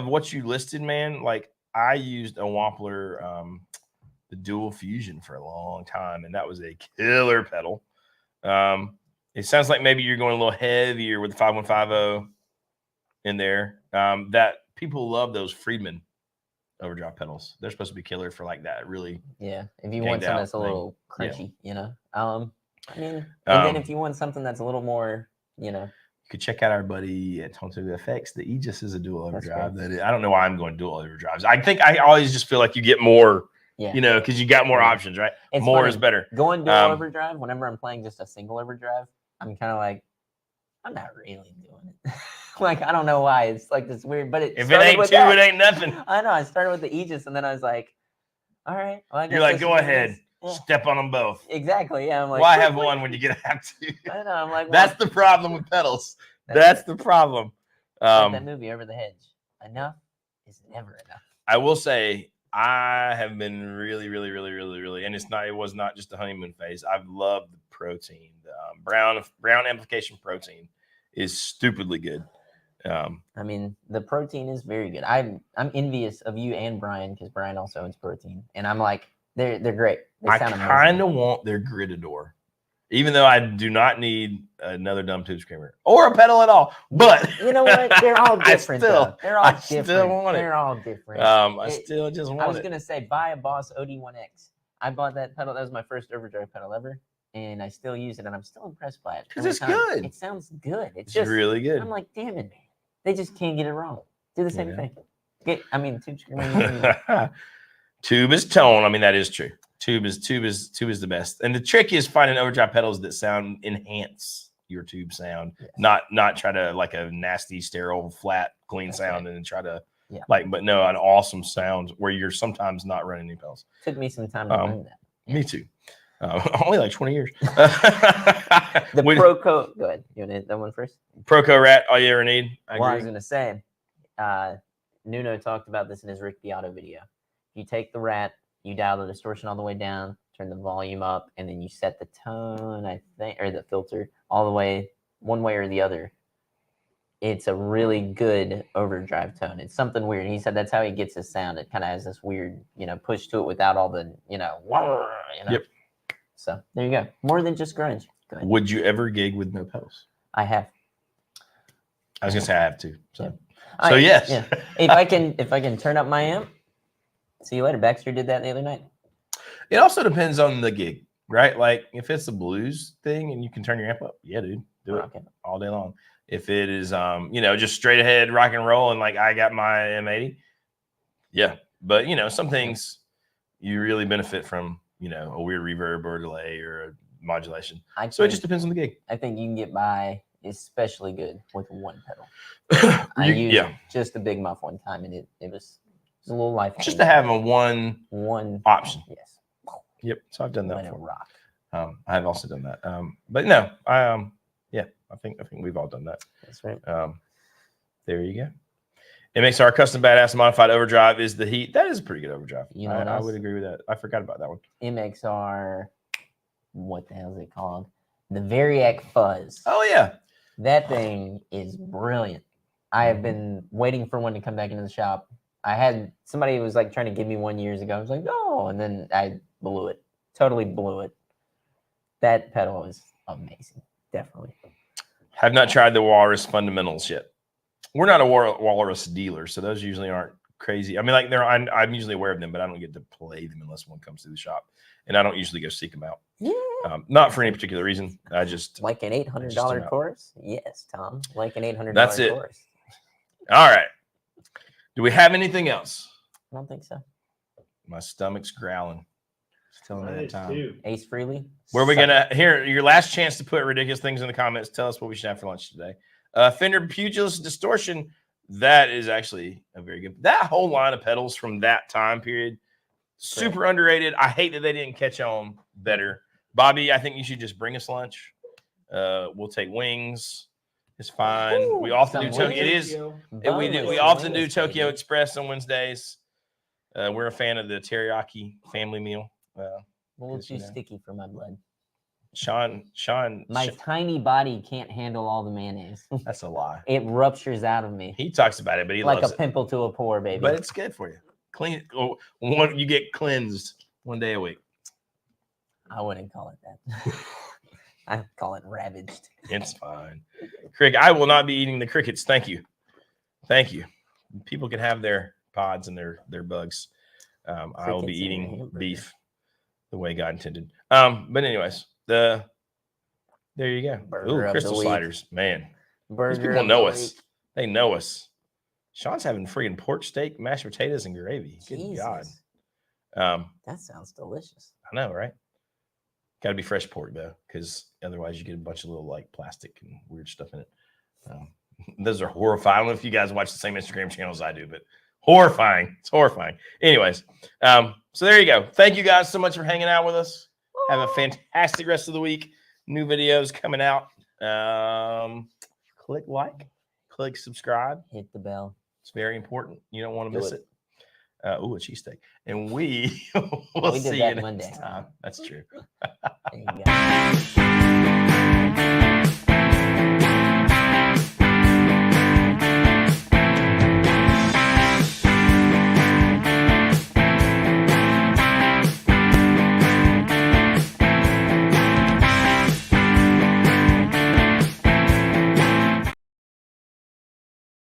what you listed, man, like I used a Wampler, the Dual Fusion for a long time, and that was a killer pedal. It sounds like maybe you're going a little heavier with the 5150 in there. That people love those Friedman overdrive pedals. They're supposed to be killer for like that. Really, yeah. If you want something that's a little crunchy, and then if you want something that's a little more, you could check out our buddy at Tonto FX. The Aegis is a dual overdrive. I don't know why I'm going dual overdrives. I think I always just feel like you get more. Yeah. Because you got more options, right? It's more funny. Is better. Going dual overdrive, whenever I'm playing just a single overdrive, I'm kind of like, I'm not really doing it. Like, I don't know why. It's like this weird, but if it ain't two, it ain't nothing. I know. I started with the Aegis, and then I was like, all right. Well, you're like, go ahead. Yeah. Step on them both. Exactly. Yeah. I'm like, why have one when you get to have two? I know. I'm like, that's the problem with pedals. That's the problem. Like that movie, Over the Hedge. Enough is never enough. I will say, I have been really, and it was not just the honeymoon phase. I've loved the protein. The brown amplification protein is stupidly good. The protein is very good. I'm envious of you and Brian because Brian also owns protein, and I'm like, they're great. They sound amazing. I kind of want their Gridador, even though I do not need another dumb tube screamer or a pedal at all. But you know what? They're all different. They're all different. Still want it. They're all different. I still just want it. I was gonna say buy a Boss OD1X. I bought that pedal. That was my first overdrive pedal ever, and I still use it, and I'm still impressed by it. Because it's good. It sounds good. It's just really good. I'm like, damn it, man. They just can't get it wrong. Do the same thing. Tube screamer. Tube is tone. That is true. Tube is the best. And the trick is finding overdrive pedals that enhance your tube sound, not try to like a nasty, sterile, flat, clean sound and then try to Yeah. Like, but no, an awesome sound where you're sometimes not running any pedals. Took me some time to learn that. Me too. Only like 20 years. The We- Proco. Go ahead. You want to hit that one first? Proco Rat, all you ever need. I Well, I agree. was going to say, Nuno talked about this in his Rick Beato video. You take the Rat, you dial the distortion all the way down, turn the volume up, and then you set the tone, I think, or the filter all the way, one way or the other. It's a really good overdrive tone. It's something weird. He said that's how he gets his sound. It kind of has this weird, push to it without all the, Yep. So there you go. More than just grunge. Go ahead. Would you ever gig with no pedals? I have. I was gonna say I have to. So, Yeah. so yes. Yeah. If I can turn up my amp. See you later. Baxter did that the other night. It also depends on the gig, right? Like if it's a blues thing and you can turn your amp up, yeah, dude, do it Okay. all day long. If it is, just straight ahead rock and roll and like I got my M80, yeah. But some things you really benefit from, a weird reverb or delay or a modulation. So it just depends on the gig. I think you can get by especially good with one pedal. I used just a big muff one time, and it was a little life. Just to have a one option. Yes. Yep. So I've done that Let it before. rock. I have also done that. But no, I think we've all done that. That's right. There you go. MXR custom badass modified overdrive is the heat. That is a pretty good overdrive. You know what I else? would agree with that. I forgot about that one. MXR, what the hell is it called? The Variac Fuzz. Oh yeah. That thing is brilliant. I have been waiting for one to come back into the shop. I had somebody who was like trying to give me one years ago. I was like, no, and then I blew it. Totally blew it. That pedal is amazing. Definitely. Have not tried the Walrus fundamentals yet. We're not a Walrus dealer, so those usually aren't crazy. I mean, like I'm usually aware of them, but I don't get to play them unless one comes to the shop, and I don't usually go seek them out. Yeah. Not for any particular reason. I just Like an $800 chorus? Yes, Tom. Like an $800 That's it. chorus. All right. Do we have anything else? I don't think so. My stomach's growling. It's telling me that time. Ace Frehley. Where are we Suck gonna here? Your last chance to put ridiculous things in the comments. Tell us what we should have for lunch today. Fender Pugilist Distortion. That is actually a very good. That whole line of pedals from that time period, super underrated. I hate that they didn't catch on better. Bobby, I think you should just bring us lunch. We'll take wings. It's fine. Ooh, we often do some Tokyo. It is. Boneless We often do wings, Tokyo baby. Express on Wednesdays. We're a fan of the teriyaki family meal. A little Because, too you know. sticky for my blood. Sean, My tiny body can't handle all the mayonnaise. that's a lie. It ruptures out of me He talks about it, but he like a loves it. pimple to a pore, baby. But it's good for you. Clean. You get cleansed one day a week. I wouldn't call it that. I call it ravaged. It's fine. Crick, I will not be eating the crickets. Thank you. Thank you. People can have their pods and their bugs. I will be Crickets in a eating hamburger. beef the way God intended. But anyways, there you go. Burger Ooh, of crystal the week. sliders, man. Burger These people of know the us. week. They know us. Sean's having friggin' pork steak, mashed potatoes, and gravy. Good God. Jesus, I that sounds delicious. know, right? Got to be fresh pork though, because otherwise you get a bunch of little like plastic and weird stuff in it. Those are horrifying. I don't know if you guys watch the same Instagram channels I do, but horrifying. It's horrifying. Anyways, so there you go. Thank you guys so much for hanging out with us. Have a fantastic rest of the week. New videos coming out. Click like, click subscribe. Hit the bell. It's very important. You don't want to Do miss it. it. Ooh, a cheesesteak. And we will We did see that you Monday. next time. That's true. There you go.